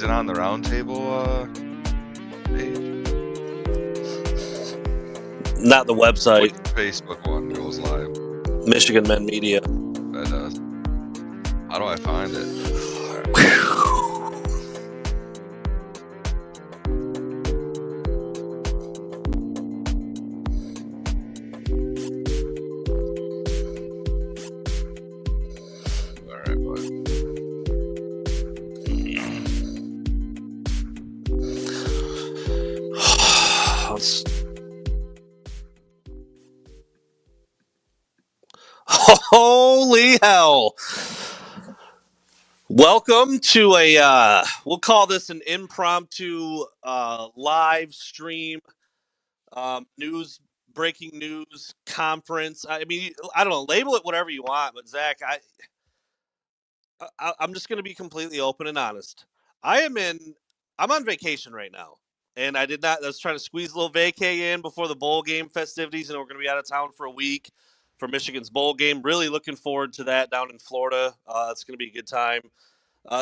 Is it on the roundtable page? Not the website. Which Facebook one goes live? Michigan Men Media. That does. How do I find it? Holy hell. Welcome to we'll call this an impromptu live stream breaking news conference. I mean, I don't know, label it whatever you want, but Zach, I'm just going to be completely open and honest. I'm on vacation right now. And I was trying to squeeze a little vacay in before the bowl game festivities, and we're going to be out of town for a week for Michigan's bowl game. Really looking forward to that down in Florida. It's going to be a good time.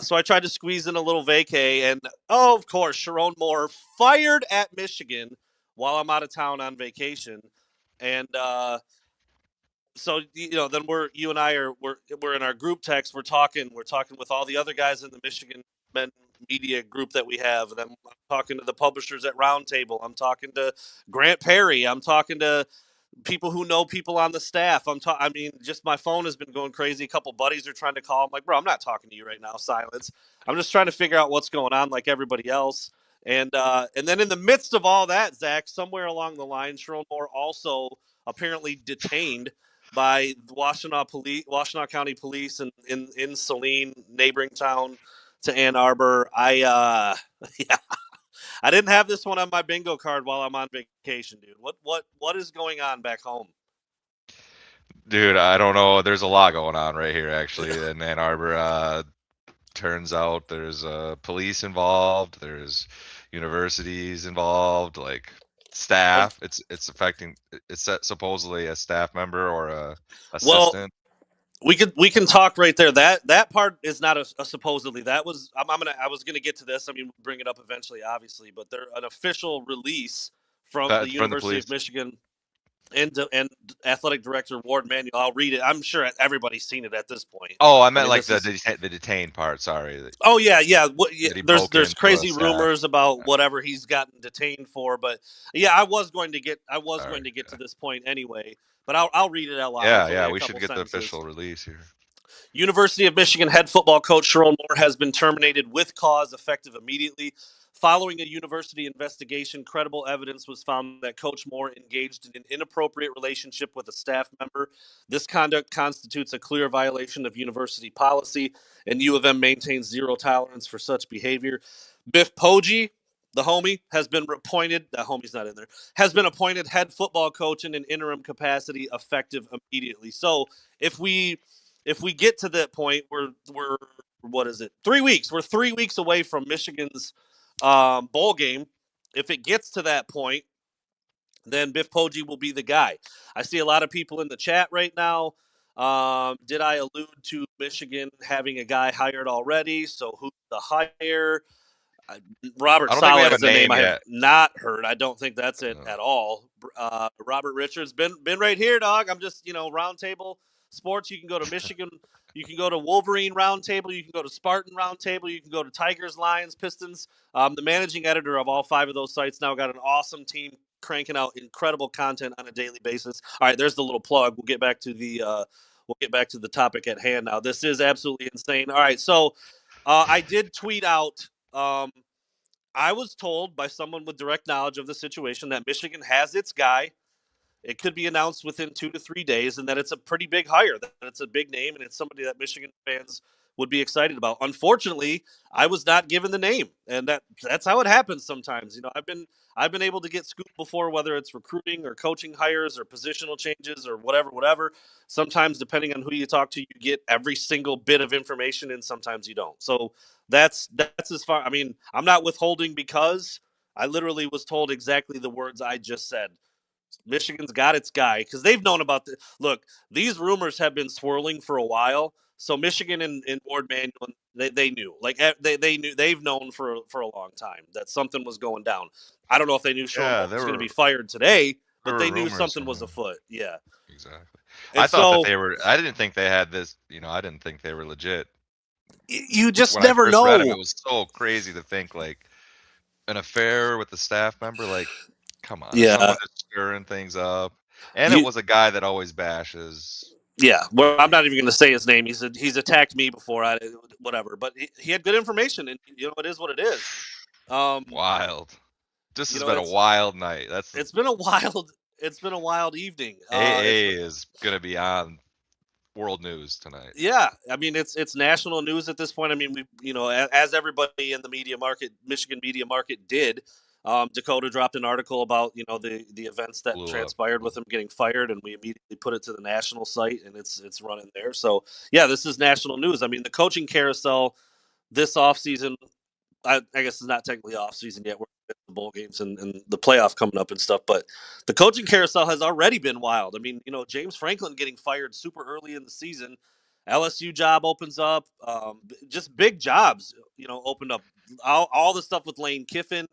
So I tried to squeeze in a little vacay, and of course, Sherrone Moore fired at Michigan while I'm out of town on vacation. And so then you and I we're in our group text. We're talking with all the other guys in the Michigan Men Media group that we have. And I'm talking to the publishers at Roundtable. I'm talking to Grant Perry. I'm talking to people who know people on the staff. I mean, just my phone has been going crazy. A couple buddies are trying to call. I'm like, bro, I'm not talking to you right now. Silence. I'm just trying to figure out what's going on, like everybody else. And then in the midst of all that, Zach, somewhere along the line, Sherrone Moore also apparently detained by the Washtenaw County Police in Saline, neighboring town to Ann Arbor. I didn't have this one on my bingo card while I'm on vacation, dude. What is going on back home? Dude, I don't know. There's a lot going on right here, actually, in Ann Arbor. Turns out there's police involved. There's universities involved, like staff. It's affecting. It's supposedly a staff member or a assistant. Well, we can talk right there. That part is not a supposedly. That was I was gonna get to this. I mean, we'll bring it up eventually, obviously, but they're an official release from the From the University police. of Michigan and athletic director Ward Manuel. I'll read it. I'm sure everybody's seen it at this point. Oh, I meant like the detained part. Sorry. Oh yeah. There's crazy staff. rumors about whatever he's gotten detained for, but yeah, I was going to get to this point anyway. But I'll read it out loud. Yeah. We should get the official release here. University of Michigan head football coach Sherrone Moore has been terminated with cause effective immediately. Following a university investigation, credible evidence was found that Coach Moore engaged in an inappropriate relationship with a staff member. This conduct constitutes a clear violation of university policy, and U of M maintains zero tolerance for such behavior. Biff Poggi, the homie, has been appointed. The homie's not in there. Has been appointed head football coach in an interim capacity, effective immediately. So if we get to that point, we're what is it? 3 weeks. We're 3 weeks away from Michigan's bowl game. If it gets to that point, then Biff Poggi will be the guy. I see a lot of people in the chat right now. Did I allude to Michigan having a guy hired already? So who's the hire? Robert Sala is a name I have not heard. I don't think that's it at all. Robert Richards been right here, dog. I'm just Roundtable Sports. You can go to Michigan. You can go to Wolverine Roundtable. You can go to Spartan Roundtable. You can go to Tigers, Lions, Pistons. The managing editor of all 5 of those sites now got an awesome team cranking out incredible content on a daily basis. All right, there's the little plug. We'll get back to the topic at hand now. This is absolutely insane. All right, so I did tweet out. I was told by someone with direct knowledge of the situation that Michigan has its guy. It could be announced within 2 to 3 days, and that it's a pretty big hire, that it's a big name, and it's somebody that Michigan fans would be excited about. Unfortunately, I was not given the name, and that's how it happens sometimes. I've been able to get scooped before, whether it's recruiting or coaching hires or positional changes or whatever. Sometimes, depending on who you talk to, you get every single bit of information, and sometimes you don't. So that's as far. I mean, I'm not withholding because I literally was told exactly the words I just said. Michigan's got its guy because they've known about the look. These rumors have been swirling for a while. So Michigan and Ward Manuel, they knew, like they knew, they've known for a long time that something was going down. I don't know if they knew Sherrone Yeah, Moore was going to be fired today, there but were they knew rumors. something was afoot. Yeah, Exactly. I and thought that so they were. I didn't think they had this. I didn't think they were legit. you just When I never first read them, it know. was so crazy to think like an affair with a staff member. Like, come on, is Yeah, someone just stirring things up? And it you was a guy that always bashes. yeah. Well, I'm You not even going to say his name. He's attacked me before. Whatever, but he had good information, and it is what it is. Um, Wild. This you has know, been a wild night. That's it's been a wild it's been a wild evening. It's AA is gonna be on world news tonight. Yeah, I mean it's national news at this point. I mean, we as everybody in the media market, Michigan media market did. Dakota dropped an article about the events that Blew up. transpired with him getting fired, and we immediately put it to the national site, and it's running there. So yeah, this is national news. I mean, the coaching carousel this offseason, I guess it's not technically off season yet. We're in the bowl games and the playoff coming up and stuff, but the coaching carousel has already been wild. I mean, James Franklin getting fired super early in the season. LSU job opens up. Just big jobs, opened up. All the stuff with Lane Kiffin,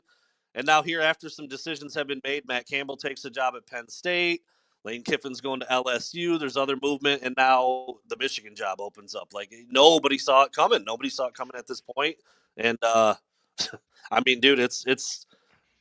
and now here after some decisions have been made, Matt Campbell takes a job at Penn State. Lane Kiffin's going to LSU. There's other movement, and now the Michigan job opens up. Like nobody saw it coming. Nobody saw it coming at this point. And I mean, dude, it's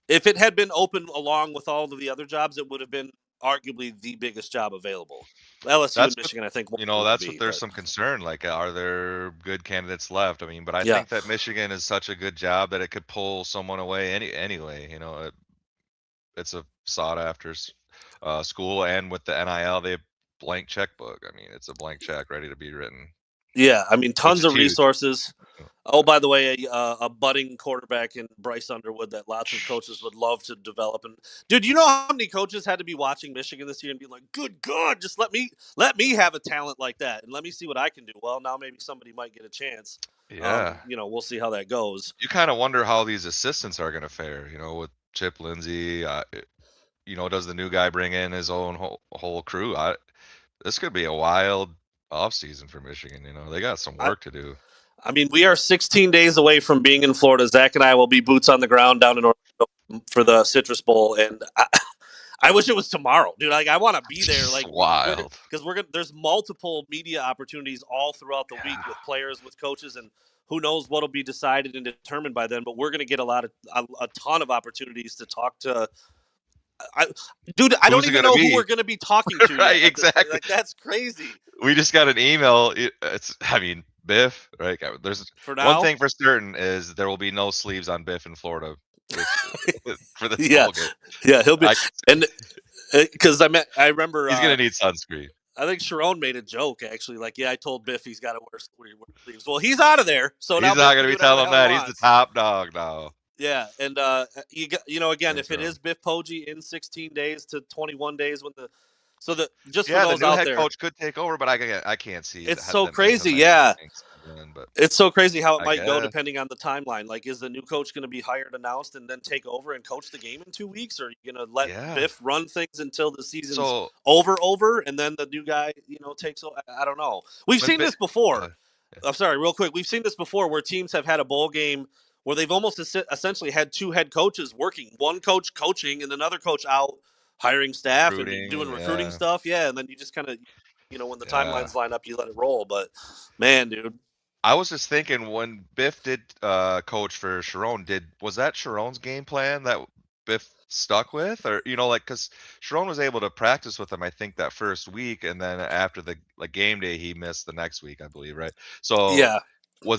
if it had been open along with all of the other jobs, it would have been arguably the biggest job available. LSU and That's what Michigan, I think, one would that's what be, there's but some concern. Like, are there good candidates left? I mean, but I yeah, think that Michigan is such a good job that it could pull someone away anyway. It's a sought after school, and with the NIL, they have blank checkbook. I mean, it's a blank check ready to be written, yeah. I mean, which tons is of huge. resources. Oh, by the way, a budding quarterback in Bryce Underwood that lots of coaches would love to develop. And dude, you know how many coaches had to be watching Michigan this year and be like, "Good God, just let me have a talent like that, and let me see what I can do." Well, now maybe somebody might get a chance. Yeah, We'll see how that goes. you kind of wonder how these assistants are going to fare. With Chip Lindsey. Does the new guy bring in his own whole crew? This could be a wild offseason for Michigan. They got some I, work to do. I mean, we are 16 days away from being in Florida. Zach and I will be boots on the ground down in Orlando for the Citrus Bowl, and I wish it was tomorrow, dude. Like I want to be there. It's Like we're wild. because we're gonna. There's multiple media opportunities all throughout the week Yeah. with players, with coaches, and who knows what'll be decided and determined by then. But we're gonna get a ton of opportunities to talk to. I, dude, I don't Who's it even gonna know who be? we're gonna be talking to yet Right, at this point. exactly. Like that's crazy We just got an email. I mean, Biff, right? There's for one now. thing for certain is there will be no sleeves on Biff in Florida this for this Yeah, bowl game. yeah, he'll be I and because I remember He's gonna need sunscreen. I think Sherrone made a joke actually, like, yeah, I told Biff he's got to wear sleeves. Well, he's out of there, so now He's Biff not can gonna do be whatever the telling hell he that. He's the wants. top dog now. Yeah, and again, if Thanks, it bro. is Biff Poggi in 16 days to 21 days, so the just for Yeah, the those new out head there, coach could take over, but I can't see it's so them making him crazy. my head Yeah, coaching again. But it's so crazy how it I might go guess. depending on the timeline. Like, is the new coach going to be hired, announced, and then take over and coach the game in 2 weeks, or are you going to let Yeah. Biff run things until the season's So over, and then the new guy, takes over? I don't know. We've when seen Biff, this before. uh, I'm sorry, real quick. We've seen this before where teams have had a bowl game where they've almost essentially had two head coaches working, one coach coaching and another coach out hiring staff and doing recruiting, recruiting yeah, stuff. Yeah, and then you just kind of, when the yeah. timelines line up, you let it roll. But man, dude, I was just thinking when Biff did coach for Sherrone, was that Sherrone's game plan that Biff stuck with, or like because Sherrone was able to practice with him, I think that first week, and then after the game day he missed the next week, I believe, right? So yeah, were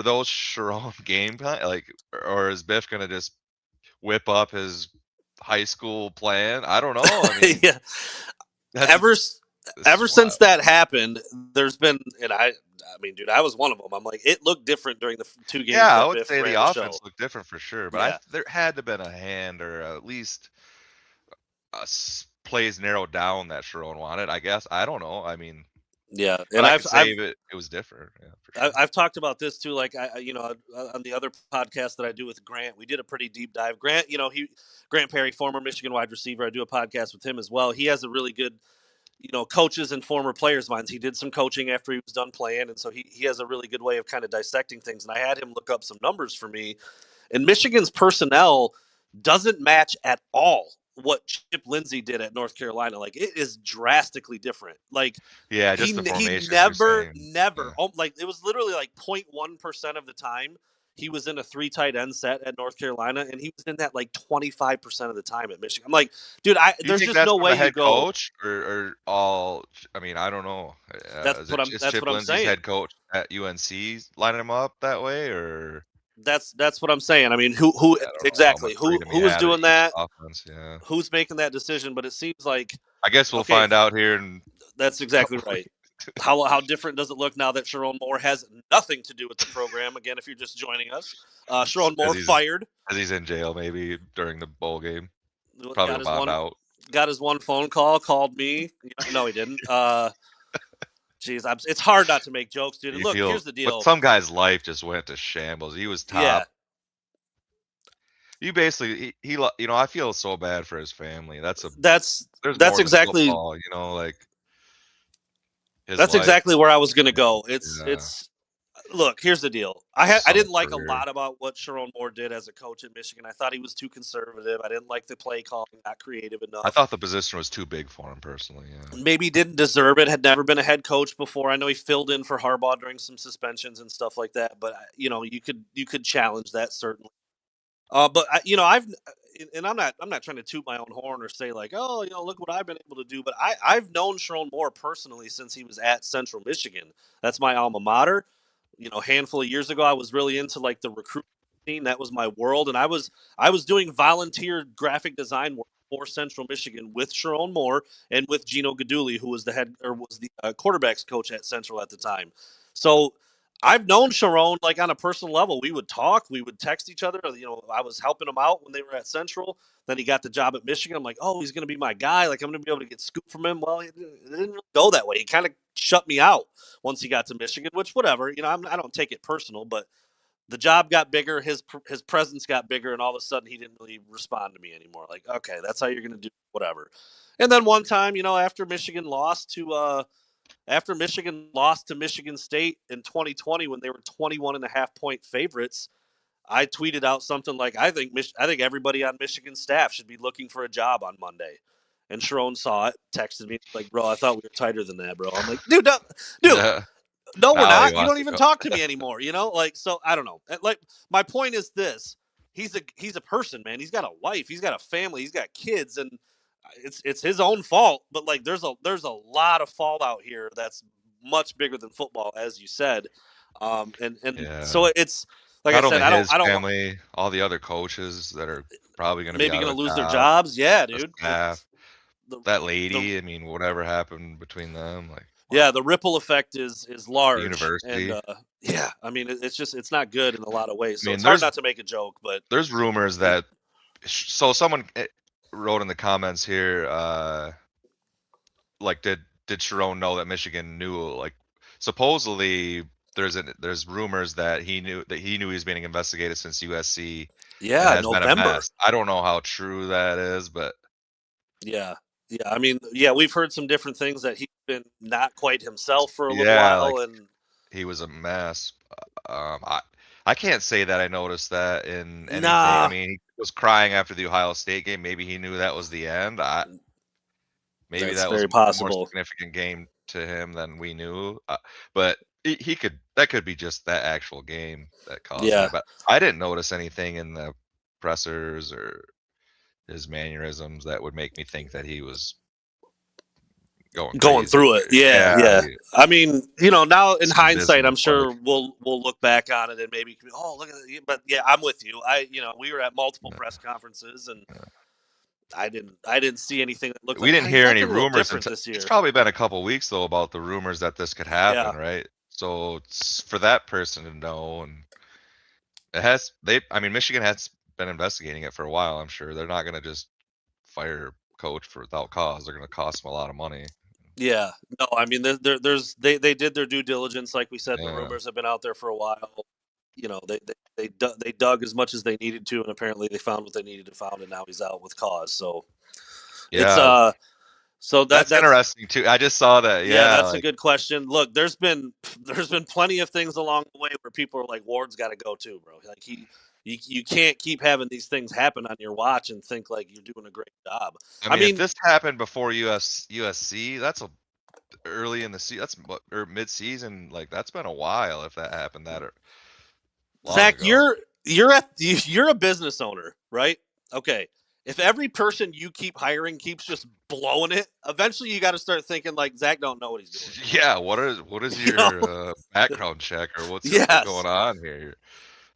those Sherrone game plan, like, or is Biff gonna just whip up his high school plan? I don't know. I mean, yeah. that's Ever this is ever since wild. that happened, there's been, and I mean, dude, I was one of them. I'm like, it looked different during the two games Yeah, I that would Biff say the ran the offense show. looked different for sure, but Yeah, there had to have been a hand or at least plays narrowed down that Sherrone wanted. I guess I don't know. I mean, Yeah, But and I could say it was different. Yeah, for sure. I've talked about this too. Like on the other podcast that I do with Grant, we did a pretty deep dive. Grant, Grant Perry, former Michigan wide receiver. I do a podcast with him as well. He has a really good, coaches and former players minds. He did some coaching after he was done playing, and so he has a really good way of kind of dissecting things. And I had him look up some numbers for me, and Michigan's personnel doesn't match at all what Chip Lindsey did at North Carolina. Like it is drastically different. Like Yeah, just the he formations you're saying. never Yeah. like it was literally like 0.1% of the time he was in a three tight end set at North Carolina, and he was in that like 25% of the time at Michigan. I'm like, dude, You there's think just that's no from way the you head go. coach or all? I mean, I don't know. Is That's Chip what I'm Lindsey's saying. head coach at UNC lining him up that way, or That's what I'm saying. I mean, who I don't know how much exactly freedom he who is had in doing each that? offense? Yeah, Who's making that decision? But it seems like I guess we'll okay, find out here in that's a couple exactly of right. weeks. How different does it look now that Sherrone Moore has nothing to do with the program? Again, if you're just joining us, Sherrone As Moore he's fired. as he's in jail, maybe during the bowl game. Probably Got will his bond one. out. Got his one phone call. Called me. No, he didn't. Geez, it's hard not to make jokes, dude. And You look, feel, here's the but deal. some guy's life just went to shambles. He was Yeah, top. You basically, I feel so bad for his family. that's There's that's more than exactly football, like his that's life. exactly where I was gonna go. Yeah, It's look, here's the deal. I sunk didn't like a career. lot about what Sherrone Moore did as a coach at Michigan. I thought he was too conservative. I didn't like the play calling, not creative I enough. thought the position was too big for him personally. Yeah, Maybe didn't deserve it. Had never been a head coach before. I know he filled in for Harbaugh during some suspensions and stuff like that. But you could challenge that certainly. But and I'm not trying to toot my own horn or say like, oh, look what I've been able to do. But I've known Sherrone Moore personally since he was at Central Michigan. That's my alma mater. A handful of years ago, I was really into like the recruiting scene. That was my world, and I was doing volunteer graphic design work for Central Michigan with Sherrone Moore and with Gino Gaduli, who was the head or was the quarterbacks coach at Central at the time. So I've known Sherrone like on a personal level. We would talk, we would text each other. I was helping him out when they were at Central. Then he got the job at Michigan. I'm like, oh, he's going to be my guy. Like I'm going to be able to get scoop from him. Well, it didn't really go that way. He kind of shut me out once he got to Michigan. Which, whatever, I don't take it personal, but the job got bigger. His presence got bigger, and all of a sudden he didn't really respond to me anymore. Like, okay, that's how you're going to do whatever. And then one time, after Michigan lost to Michigan State in 2020 when they were 21 and a half point favorites, I tweeted out something like, I think everybody on Michigan staff should be looking for a job on Monday. And Sherrone saw it, texted me like, bro, I thought we were tighter than that, bro. I'm like, dude, yeah. no, we're Now he not. You wants don't to even go. talk to me anymore. Like, so I don't know. Like, my point is this: he's a person, man. He's got a wife. He's got a family. He's got kids, and it's his own fault. But like, there's a lot of fallout here that's much bigger than football, as you said. And Yeah. so it's like I Not said, only I his don't want family, all the other coaches that are probably going to be maybe out going of to lose their job, jobs. Yeah, the dude. staff, The that the lady. I mean, whatever happened between them, like yeah, wow. the ripple effect is The large, and university. yeah, I mean it's not good in a lot of ways. I So mean, it's hard not to make a joke, but there's rumors that so someone wrote in the comments here, like did Sherrone know that Michigan knew, like supposedly there's rumors that he knew he was being investigated since USC and yeah, has been a November. mess. I don't know how true that is, but Yeah, yeah. I mean, yeah, we've heard some different things that he's been not quite himself for a little yeah, like while, and he was a mess. I can't say that I noticed that in anything. I nah, mean, he was crying after the Ohio State game. Maybe he knew that was the end. Maybe that's that was very a more possible. significant game to him than we knew. But he could that could be just that actual game that caused Yeah, that. But I didn't notice anything in the pressers or his mannerisms that would make me think that he was going going crazy. through it. Yeah, Yeah, yeah. I mean, now in some hindsight, business I'm like sure we'll look back on it and maybe, oh, look at that. But yeah, I'm with you. We were at multiple press conferences, and I didn't see anything that looked we like, didn't he's hear any acting a little rumors different until this it's year. probably been a couple weeks though about the rumors that this could happen, Yeah, right? So it's for that person to know, and it has I mean Michigan has been investigating it for a while, I'm sure. They're not gonna just fire coach for without cause. They're gonna cost them a lot of money. Yeah, no, I mean, there's they did their due diligence, like we said. The Yeah, rumors have been out there for a while. They dug as much as they needed to, and apparently they found what they needed to find, and now he's out with cause. So it's yeah, so that's that's interesting too. I just saw that. yeah, Yeah, that's a like good question. Look, there's been plenty of things along the way where people are like, Ward's got to go too, bro. Like you can't keep having these things happen on your watch and think like you're doing a great job. I I mean, if mean, this happened before USC, that's early in the season. That's what or mid season. Like that's been a while if that happened long Zach, ago. you're a business owner, right? Okay. If every person you keep hiring keeps just blowing it, eventually you got to start thinking like Zach don't know what he's doing. Yeah, what is You know? your background check or what's Yes. going on here?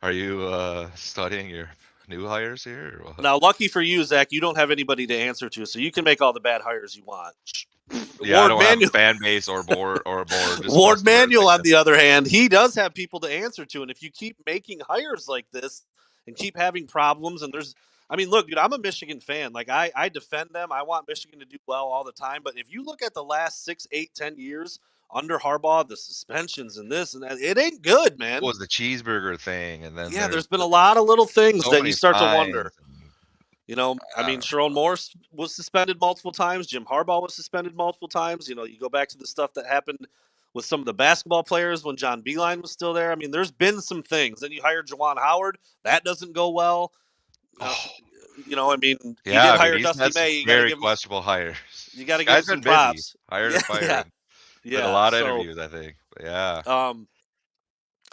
Are you studying your new hires here or what? Now, lucky for you, Zach, you don't have anybody to answer to, so you can make all the bad hires you want. Yeah, I Ward don't have a Manuel, fan base or board, just Ward customers, I Manuel, on guess. the other hand, he does have people to answer to, and if you keep making hires like this and keep having problems, and I mean, look, dude, I'm a Michigan fan. Like I defend them. I want Michigan to do well all the time. But if you look at the last 6, 8, 10 years under Harbaugh, the suspensions and this and that, it ain't good, What man. was the cheeseburger thing, and then Yeah, there's there's been a lot of little things so that you many start to wonder. fines, and I I mean, don't Sherrone Moore was suspended multiple times. Jim Harbaugh was suspended multiple times. You go back to the stuff that happened with some of the basketball players when John Beeline was still there. I mean, there's been some things. Then you hire Jawan Howard. That doesn't go well. Uh, oh, I mean, he yeah, did I mean, hire he's Dusty had some May. You got to very give him. questionable hires. You got This to give him guy's some been busy, props. hiring Yeah, and yeah, firing. Did a yeah. lot of So, interviews, I think. But yeah. um,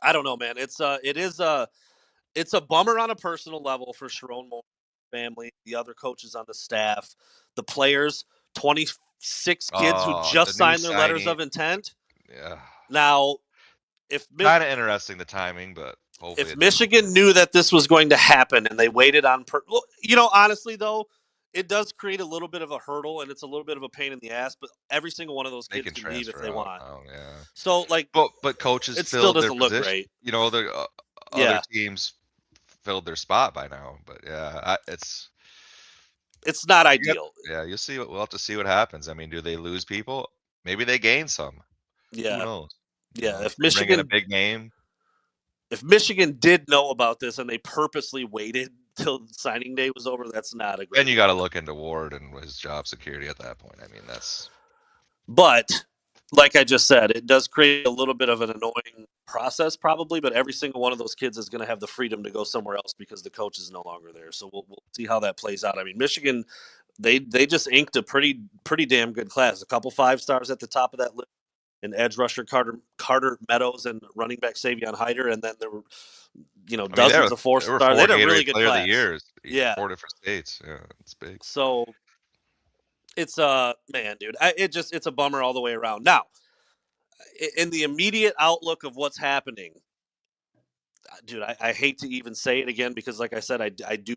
I don't know, man. It's a bummer on a personal level for Sherrone Moore family, the other coaches on the staff, the players, 26 kids who The just new signed their letters signing, of intent. yeah. Now, if Kinda interesting, the timing, but hopefully if it doesn't Michigan knew that this was going to happen and they waited well, honestly though, it does create a little bit of a hurdle and it's a little bit of a pain in the ass, but every single one of those they kids can can leave if transfer they out want. now, yeah. So like But coaches it still filled their doesn't look position. great. The other Yeah. teams filled their spot by now, but yeah, it's It's not you got ideal. yeah, you'll see we'll have to see what happens. I mean, do they lose people? Maybe they gain some. Who Yeah. knows? Yeah. If they bring in a big name, If Michigan did know about this and they purposely waited till signing day was over, that's not a then great you gotta look. look into Ward and his job security at that point. I mean, that's But like I just said, it does create a little bit of an annoying process, probably. But every single one of those kids is going to have the freedom to go somewhere else because the coach is no longer there. So we'll see how that plays out. I mean, Michigan, they just inked a pretty damn good class. A couple 5 stars at the top of that list, and edge rusher Carter Meadows and running back Savion Hyder, and then there were I mean, dozens of four there were stars. They 4 had a Gatorade really good Player of the class. Years, Yeah. 4 different states. Yeah, it's big. So it's man, dude, it's a bummer all the way around. Now, in the immediate outlook of what's happening, dude, I hate to even say it again because, like I said, I do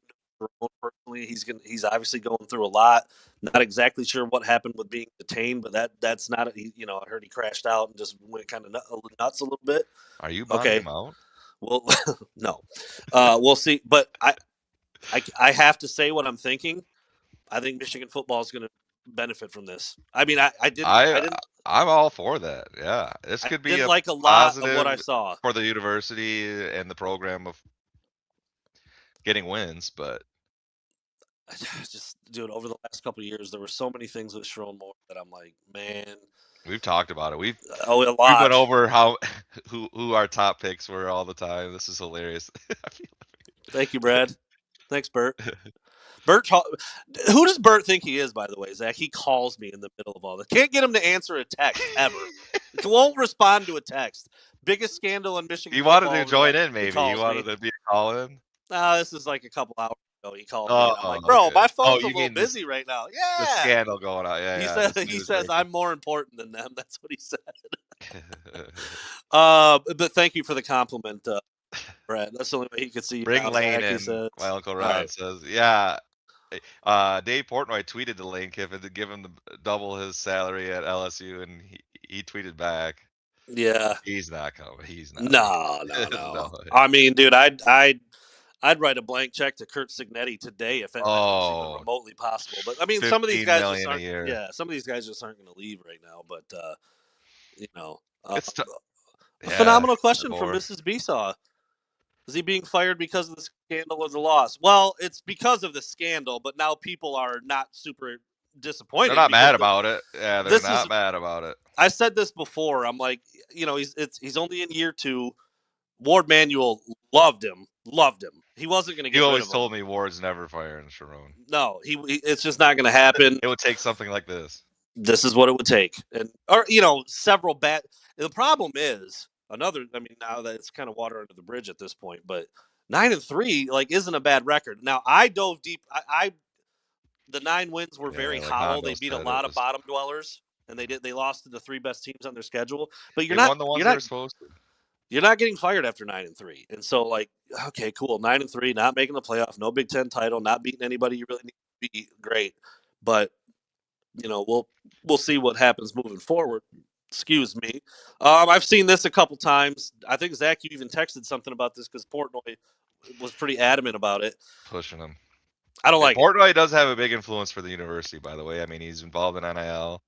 know personally. He's obviously going through a lot. Not exactly sure what happened with being detained, but that's not. I heard he crashed out and just went kind of nuts a little bit. Are you bonding Okay, him out? well, no, we'll see. But I have to say what I'm thinking. I think Michigan football is going to benefit from this. I mean, I I'm all for that. Yeah, this I could be didn't a like a lot of what I positive saw. for the university and the program of getting wins, but Just, dude, over the last couple of years, there were so many things with Sherrone Moore that I'm like, man, we've talked about it. oh, a We've went lot. over how who our top picks were all the time. This is hilarious. I feel Thank you, Brad. Thanks, Bert. Bert, who does Bert think he is, by the way, Zach? He calls me in the middle of all this. Can't get him to answer a text ever. He won't respond to a text. Biggest scandal in Michigan he wanted football to over the join last. in. He Maybe he calls wanted me. to be a call-in. This is like a couple hours ago. He called me, and I'm Oh, like, bro, okay. my Oh, phone's a you little mean this busy right now. the Yeah. scandal going on? Yeah, He yeah. said This he news says breaking. I'm more important than them. That's what he said. But thank you for the compliment, Brad. That's the only way he could see you Bring now, Lane Zach. He in. says. My uncle All Ron right. says, yeah. Dave Portnoy tweeted to Lane Kiffin to give him double his salary at LSU, and he tweeted back, Yeah. "He's not coming. He's not No, no, leaving." no. No. I mean, dude, I'd write a blank check to Kurt Signetti today if that was even Oh, remotely possible. But I mean, some of these 15 guys just million a aren't. year. Yeah, some of these guys just aren't going to leave right now. But you know, It's t- a yeah, phenomenal question from more. Mrs. Besaw. Is he being fired because of the scandal or the loss? Well, it's because of the scandal, but now people are not super They're disappointed not because mad about it. Yeah, they're this is. not mad about it. I said this before. I'm like, he's only in year 2. Ward Manuel loved him. He wasn't going to You get rid always of him. told me Ward's never firing Sherrone. No, it's just not going to happen. It would take something like this. This is what it would take, and several bad. The problem is another. I mean, now that it's kind of water under the bridge at this point, but 9-3 like isn't a bad record. Now I dove deep. I the 9 wins were very Yeah, like hollow. Hondo They beat a said, it lot of was. bottom dwellers, and they lost to the 3 best teams on their schedule. But They won the ones they were supposed to. you're not getting fired after 9-3, and so like okay, cool, 9-3, not making the playoff, no Big Ten title, not beating anybody you really need to beat, great, but we'll see what happens moving forward. Excuse me. I've seen this a couple times. I think Zach, you even texted something about this because Portnoy was pretty adamant about it. Pushing them. I don't And like it. Portnoy does have a big influence for the university, by the way. I mean, he's involved in NIL.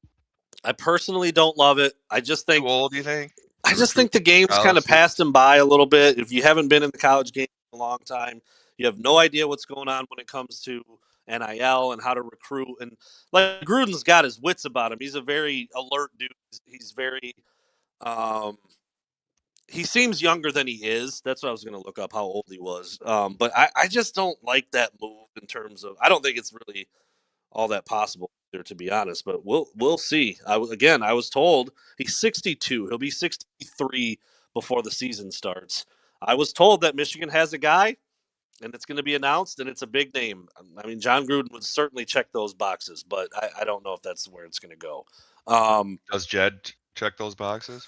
I personally don't love it. I just Too think old, do you think? I To just recruit think the game's kind college of students? passed him by a little bit. If you haven't been in the college game in a long time, you have no idea what's going on when it comes to NIL and how to recruit. And like Gruden's got his wits about him. He's a very alert dude. He's very um, he seems younger than he is. That's what I was going to look up how old he was. But I just don't like that move in terms of. I don't think it's really all that possible there, to be honest. But we'll see. I was told he's 62. He'll be 63 before the season starts. I was told that Michigan has a guy, and it's going to be announced, and it's a big name. I mean, John Gruden would certainly check those boxes, but I don't know if that's where it's going to go. Does Jed check those boxes?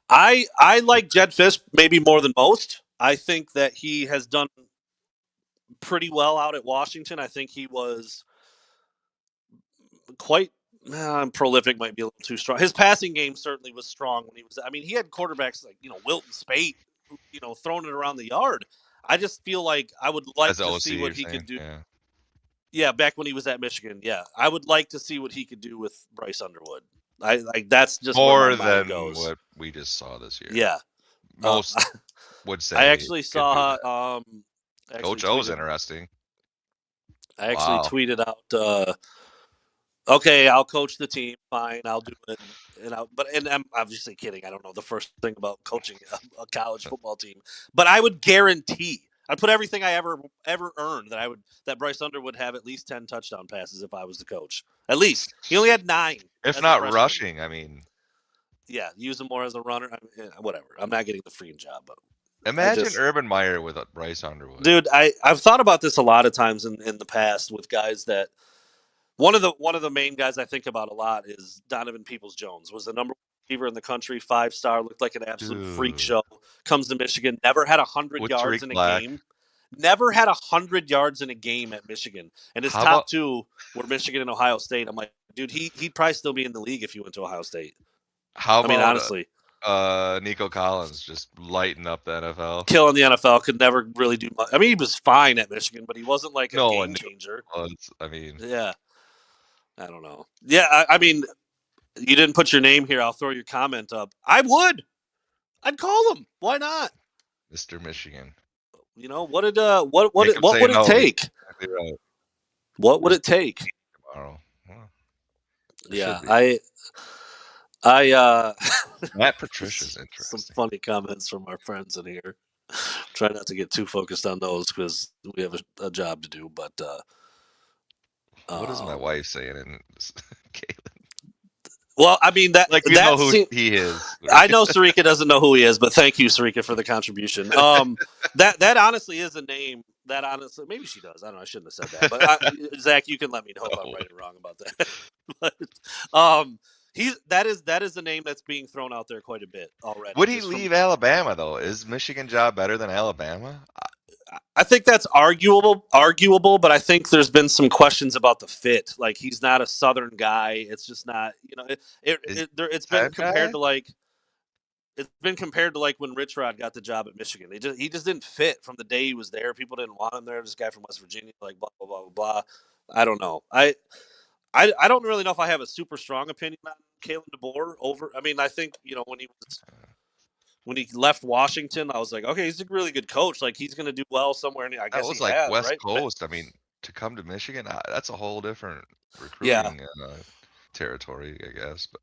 I like Jed Fish maybe more than most. I think that he has done pretty well out at Washington. I think he was quite prolific, might be a little too strong. His passing game certainly was strong when he was. I mean, he had quarterbacks like Wilton Spate, throwing it around the yard. I just feel like I would like As to OC, see what you're he could saying? do. Yeah. Yeah, back when he was at Michigan. Yeah, I would like to see what he could do with Bryce Underwood. I like that's just where my More mind than goes. what we just saw this year. Yeah, Most would I say actually could do saw. that. Actually Coach O's tweeted. interesting. I actually Wow. tweeted out. Okay, I'll coach the team. Fine, I'll do it. And I'm obviously kidding. I don't know the first thing about coaching a college football team, but I would guarantee I'd put everything I ever earned that Bryce Underwood would have at least 10 touchdown passes if I was the coach. At least he only had 9 If as a not freshman. rushing, I mean, Yeah, use him more as a runner. Whatever. I'm not getting the freaking job, but imagine Urban Meyer with Bryce Underwood. dude, I've thought about this a lot of times in the past with guys that. One of the main guys I think about a lot is Donovan Peoples-Jones. Was the number 1 receiver in the country, 5-star, looked like an absolute freak Dude. show. Comes to Michigan, never had 100 With yards Tariq in a Black. game. Never had 100 yards in a game at Michigan, and his How top about 2 were Michigan and Ohio State. I'm like, dude, he'd probably still be in the league if he went to Ohio State. how I mean, about honestly, Nico Collins just lighting up the NFL? killing the NFL, could never really do much. I mean, he was fine at Michigan, but he wasn't like a No one game knew changer. Collins. I mean, Yeah, I don't know. Yeah, I mean, you didn't put your name here. I'll throw your comment up. I would. I'd call him. Why not? Mr. Michigan. What Make him what say would it no. He's take? exactly right. What would There's it take? tomorrow. Well, there Yeah, should be. I Matt Patricia's some interesting. funny comments from our friends in here. Try not to get too focused on those because we have a job to do. But What is my wife saying in Caitlin? well, I mean Like you know who he is. I know Sarika doesn't know who he is, but thank you, Sarika, for the contribution. That honestly is a name. That honestly, maybe she does. I don't know. I shouldn't have said that. But Zach, you can let me know if I'm right or wrong about that. but that is a name that's being thrown out there quite a bit already. Would he leave Alabama though? Is Michigan job better than Alabama? I think that's arguable, but I think there's been some questions about the fit. Like he's not a Southern guy. It's just not, Is he it's a been Penn compared guy? to like it's been compared to like when Rich Rod got the job at Michigan. He just didn't fit from the day he was there. People didn't want him there. This guy from West Virginia, like blah blah blah blah blah. I don't know. I don't really know if I have a super strong opinion on Kalen DeBoer over. I mean, I think when he left Washington, I was like, okay, he's a really good coach. Like he's going to do well somewhere, and I That guess was he like has, West right? Coast. I mean, to come to Michigan, that's a whole different Yeah, recruiting territory, I guess. But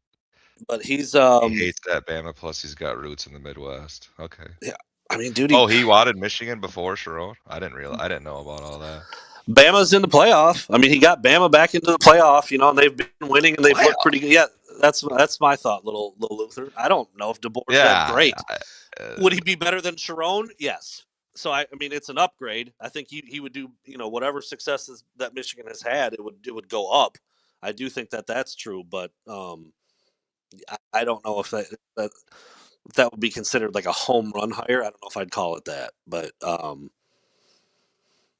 but he's he hates that Bama. Plus, he's got roots in the Midwest. Okay. yeah. I mean, dude, Oh, he wanted Michigan before Sherrone. I didn't realize. I didn't know about all that. Bama's in the playoff. I mean, he got Bama back into the playoff, and they've been winning and they've looked pretty Playoff. good. Yeah, that's my thought, little Luther. I don't know if DeBoer's that Yeah. great. Uh, Would he be better than Sherrone? Yes. So I mean, it's an upgrade. I think he would do whatever successes that Michigan has had, it would go up. I do think that that's true, but I don't know if that would be considered like a home run hire. I don't know if I'd call it that, but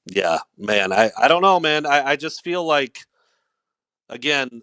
yeah, man, I don't know, man. I just feel like again,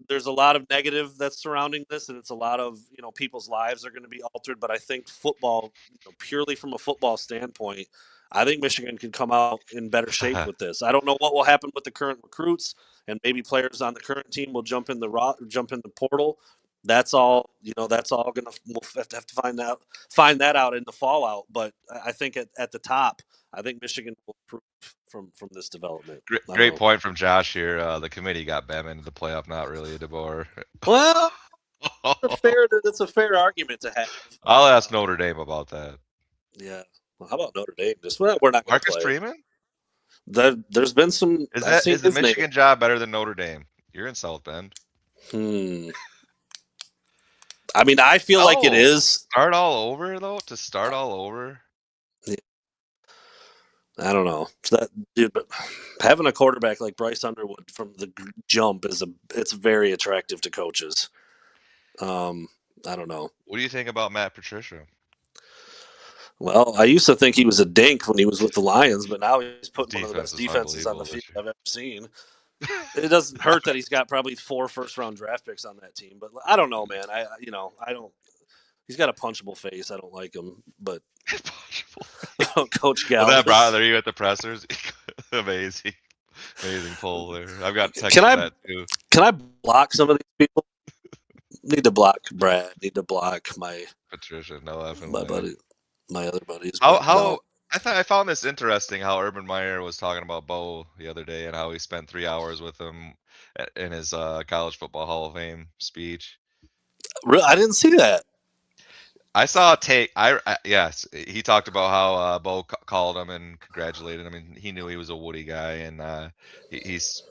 there's a lot of negative that's surrounding this, and it's a lot of people's lives are going to be altered. But I think football, purely from a football standpoint, I think Michigan can come out in better shape with this. I don't know what will happen with the current recruits, and maybe players on the current team will jump in the portal. That's all. That's all gonna. We'll have to find that out in the fallout. But I think at the top, I think Michigan will improve from this development. great, I don't great know. point from Josh here. The committee got Bama into the playoff, not really DeBoer. Well, that's a fair argument to have. I'll ask Notre Dame about that. Yeah. Well, how about Notre Dame? Just we're not going to Marcus play. Freeman? There's been some. Is I've that seen is the his name. Michigan job better than Notre Dame? You're in South Bend. Hmm. I mean, I feel like it Oh, is. start all over though. To start all over. Yeah, I don't know. Dude, but having a quarterback like Bryce Underwood from the jump it's very attractive to coaches. Um, I don't know. What do you think about Matt Patricia? Well, I used to think he was a dink when he was with the Lions, but now he's His putting one of the defense best is defenses on the unbelievable field this I've ever seen. It doesn't hurt that he's got probably 4 first-round draft picks on that team, but I don't know, man. I don't. He's got a punchable face. I don't like him, but year. Coach Would that Galvis. bother you at the pressers? Amazing, amazing pull there. I've got text Can for I that too. can I block some of these people? Need to block Brad. Need to block Patricia, no effing my way. buddy, my other buddies. How But no, how I found this interesting how Urban Meyer was talking about Bo the other day and how he spent 3 hours with him in his college football Hall of Fame speech. I didn't see that. I saw a take. Yes, he talked about how Bo called him and congratulated him, and he knew he was a Woody guy, and he's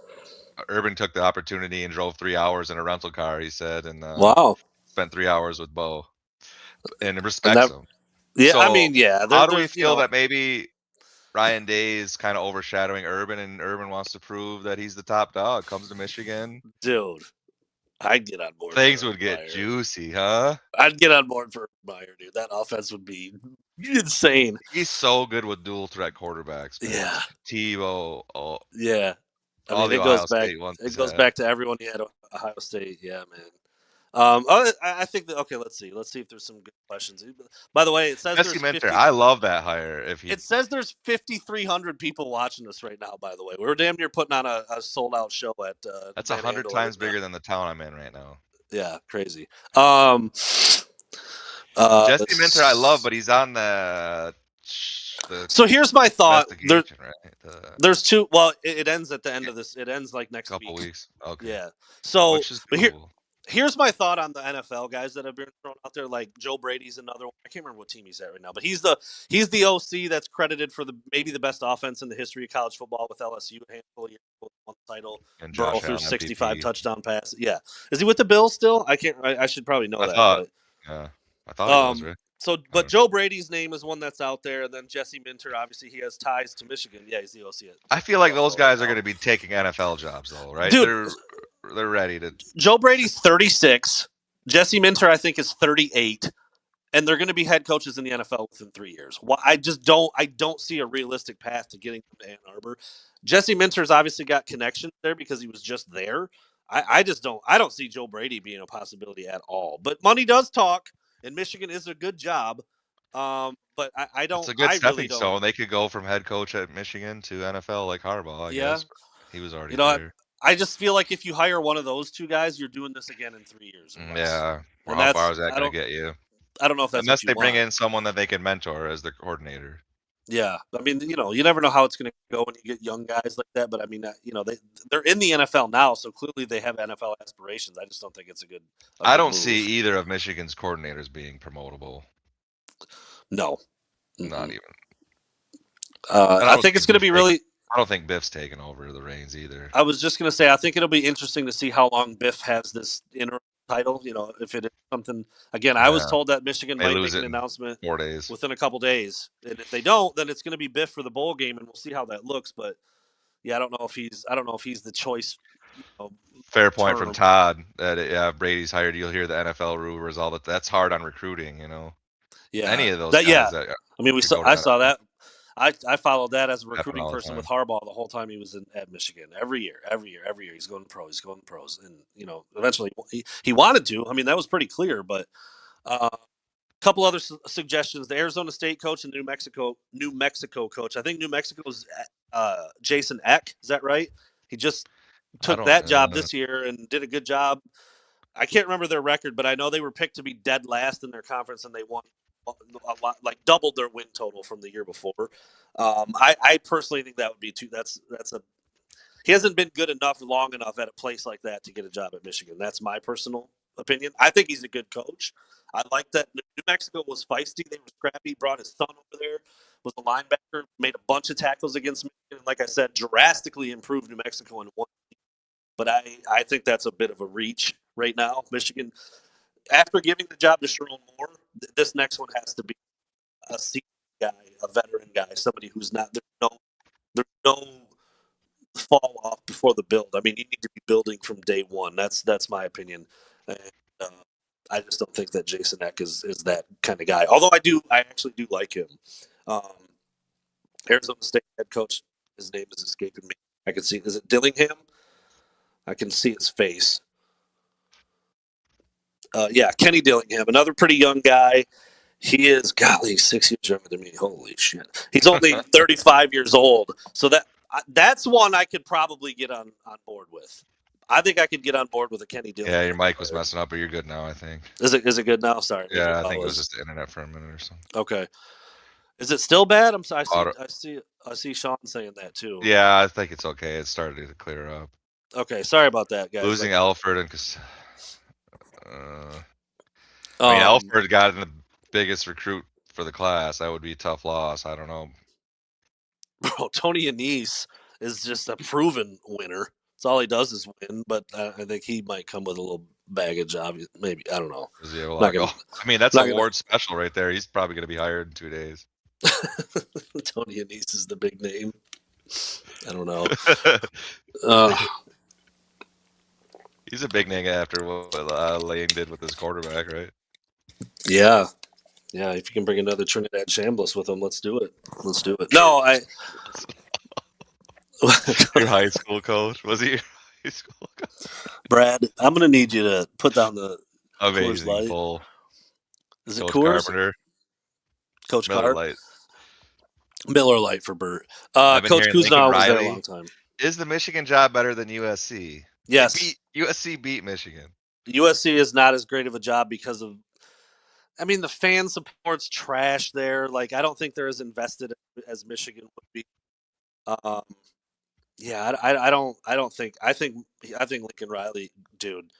Urban took the opportunity and drove 3 hours in a rental car. He said, and Wow. spent 3 hours with Bo, and And respects that, him. yeah, I So mean, yeah. how do we There's feel that maybe Ryan Day is kind of overshadowing Urban, and Urban wants to prove that he's the top dog? Comes to Michigan, dude. I'd get on board for things Urban would get Meyer. juicy, huh? I'd get on board for Urban Meyer, dude. That offense would be insane. He's so good with dual threat quarterbacks, man. Yeah, Tebow, yeah. I all mean, the it goes Ohio back. State ones It he's goes had. back to everyone he had at Ohio State. Yeah, man. I think that. Okay, let's see. Let's see if there's some good questions. By the way, it says Jesse there's Minter, 50. I love that hire. If he It says there's 5,300 people watching us right now. By the way, we're damn near putting on a sold out show at That's Van 100 Andel times Arena. bigger than the town I'm in right now. Yeah, crazy. Um, Jesse Minter, I love, but he's on the so here's my thought. investigation, right? The There's two. Well, it ends at the end of this. It ends like next couple week. weeks. Okay, Yeah. So, which is but cool. here's my thought on the NFL guys that have been thrown out there. Like Joe Brady's another one. I can't remember what team he's at right now, but he's the OC that's credited for maybe the best offense in the history of college football with LSU. A handful of years ago, won the title. And Burrow Josh threw Allen 65 MVP. touchdown passes. Yeah. Is he with the Bills still? I can't. I should probably know I that, thought, but yeah, I thought he was um. right. So, I but don't know. Joe Brady's name is one that's out there, and then Jesse Minter, obviously, he has ties to Michigan. Yeah, he's the OC I at feel like those Buffalo right guys are now. going to be taking NFL jobs, though, right? Dude, They're ready to. Joe Brady's 36. Jesse Minter, I think, is 38, and they're going to be head coaches in the NFL within 3 years. Well, I don't see a realistic path to getting them to Ann Arbor. Jesse Minter's obviously got connections there because he was just there. I just don't see Joe Brady being a possibility at all. But money does talk, and Michigan is a good job. But It's a good I really stepping don't. stone. They could go from head coach at Michigan to NFL like Harbaugh, I Yeah, guess. He was you already know, there. I just feel like if you hire one of those two guys, you're doing this again in 3 years or less, Yeah. Well, and how far that's is that going to get you? I don't know if that's what Unless you they bring want. in someone that they can mentor as the coordinator. Yeah, I mean, you never know how it's going to go when you get young guys like that. But I mean, they're in the NFL now, so clearly they have NFL aspirations. I just don't think it's a I good don't see move. either of Michigan's coordinators being promotable. No. Not Mm-mm. even. And I I don't think see it's going to Biff be taking. really. I don't think Biff's taking over the reins either. I was just going to say, I think it'll be interesting to see how long Biff has this interim title. If it is something. Again, I was Yeah. told that Michigan They might lose make an it in announcement 4 days. within a couple days, and if they don't, then it's going to be Biff for the bowl game, and we'll see how that looks. But yeah, I don't know if he's the choice. Fair point from Term. Todd that yeah, if Brady's hired, you'll hear the NFL rumors all that. That's hard on recruiting. Yeah, Any of those yeah. guys that I mean, could go to I saw NFL that. I followed that as a happen recruiting all the person with time. Harbaugh the whole time he was at Michigan. Every year, he's going to pros. He's going to pros, and eventually he wanted to. I mean, that was pretty clear. But a couple other suggestions: the Arizona State coach and the New Mexico coach. I think New Mexico's Jason Eck. Is that right? He just I took don't. that job this year and did a good job. I can't remember their record, but I know they were picked to be dead last in their conference, and they won a lot, like doubled their win total from the year before. I personally think that would be too. That's a He hasn't been good enough long enough at a place like that to get a job at Michigan. That's my personal opinion. I think he's a good coach. I like that New Mexico was feisty. They were scrappy. Brought his son over there. Was a linebacker. Made a bunch of tackles against Michigan. And like I said, drastically improved New Mexico in one. But I think that's a bit of a reach right now. Michigan, after giving the job to Sherrone Moore, this next one has to be a senior guy, a veteran guy, somebody who's not there's no fall off before the build. I mean, you need to be building from day one. That's my opinion. And, uh, I just don't think that Jason Eck is that kind of guy. Although I actually do like him. Um, Arizona State head coach, his name is escaping me. I can see. Is it Dillingham? I can see his face. Yeah, Kenny Dillingham, another pretty young guy. He is, golly, 6 years younger than me. Holy shit! He's only 35 years old. So that's one I could probably get on board with. I think I could get on board with a Kenny Yeah, your Dillingham mic was hire. messing up, but you're good now. I think. Is it good now? Sorry, maybe Yeah, I I think it was was just the internet for a minute or something. okay. Is it still bad? I'm sorry. Auto- I see Sean saying that too. Yeah, I think it's okay. It started to clear up. Okay, sorry about that, guys. Losing Like, Alford and uh, I mean, um, Alford got in the biggest recruit for the class. That would be a tough loss. I don't know. bro, Tony Anise is just a proven winner. That's all he does is win. But I think he might come with a little baggage. Obviously, maybe I don't know. Does he have a Not lot gonna, go? I mean, that's not gonna. award special right there. He's probably going to be hired in 2 days. Tony Anise is the big name. I don't know. Uh, He's a big nigga after what Lane did with his quarterback, right? yeah, yeah. If you can bring another Trinidad Chambliss with him, let's do it. Let's do it. No, I. Your high school coach was he? Your high school coach? Brad, I'm gonna need you to put down the Coors Amazing Light. pull, Is it Coach Coors? Carpenter, Coach Miller Carr? Lite. Miller Light for Bert. I've been Coach hearing Lincoln Kuzma was there a long Riley. time. Is the Michigan job better than USC? They Yes, beat USC beat Michigan. USC is not as great of a job because of. I mean, the fan support's trash there. Like, I don't think they're as invested as Michigan would be. Um, yeah, I don't think. I think Lincoln Riley, dude.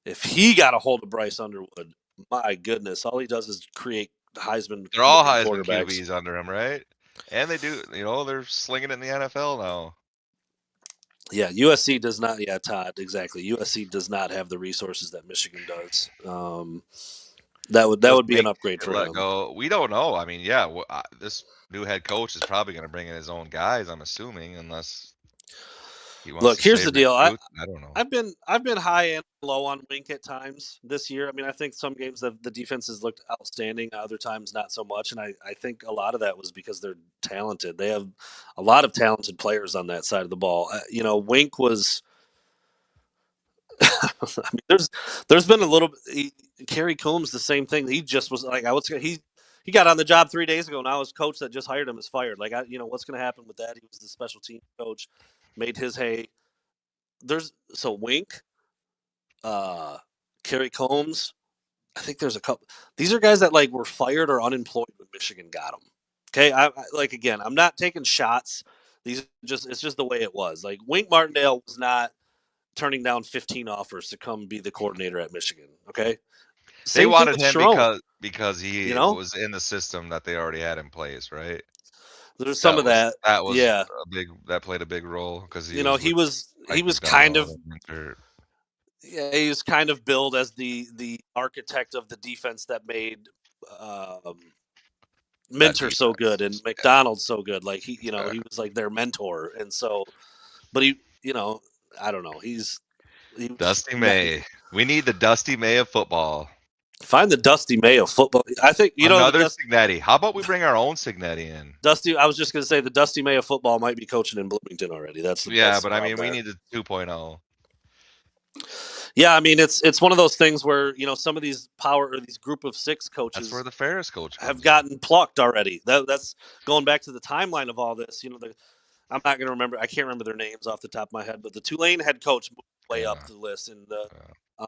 If he got a hold of Bryce Underwood, my goodness, all he does is create Heisman They're all winning Heisman quarterbacks. QBs under him, right? And they do, they're slinging it in the NFL now. Yeah, USC does not. Yeah, Todd, exactly. USC does not have the resources that Michigan does. That Does would be an Lane upgrade get for let him. go? We don't know. I mean, yeah, this new head coach is probably going to bring in his own guys. I'm assuming, unless he wants Look, to here's save the deal. recruits. I don't know. I've been high and low on Wink at times this year. I mean, I think some games the defense has looked outstanding, other times not so much, and I think a lot of that was because they're talented. They have a lot of talented players on that side of the ball. Wink was I mean, there's been a little. Kerry Coombs, the same thing. He just was like, I was he got on the job 3 days ago. Now his coach that just hired him is fired. Like, what's going to happen with that? He was the special team coach, made his hay. There's so Wink, uh, Kerry Combs. I think there's a couple. These are guys that like were fired or unemployed when Michigan got them. Okay, like again, I'm not taking shots. These just it's just the way it was. Like Wink Martindale was not turning down 15 offers to come be the coordinator at Michigan. Okay, They same thing wanted with him Sherrone. because You he know, was in the system that they already had in place, right? there's some That of was that. that was Yeah, that played a big role because he you know, was he with was he Mike was kind McDonald of and Minter. yeah, he was kind of billed as the architect of the defense that made um, That Minter so good and defense. Yeah. McDonald so good. Like Yeah. he was like their mentor, and so, but he, I don't know. He was Dusty not, May. We need the Dusty May of football. find the Dusty May of football. I think the Another Signetti. How about we bring our own Signetti in? Dusty. I was just gonna say the Dusty May of football might be coaching in Bloomington already. Yeah, That's the but I problem mean, we there. need a 2.0. Yeah, I mean it's one of those things where some of these power or these group of six That's where coaches the Ferris coach have comes in. gotten plucked already. That's going back to the timeline of all this. I'm not going to remember. I can't remember their names off the top of my head, but the Tulane head coach moved way up Yeah. the list, and the Yeah.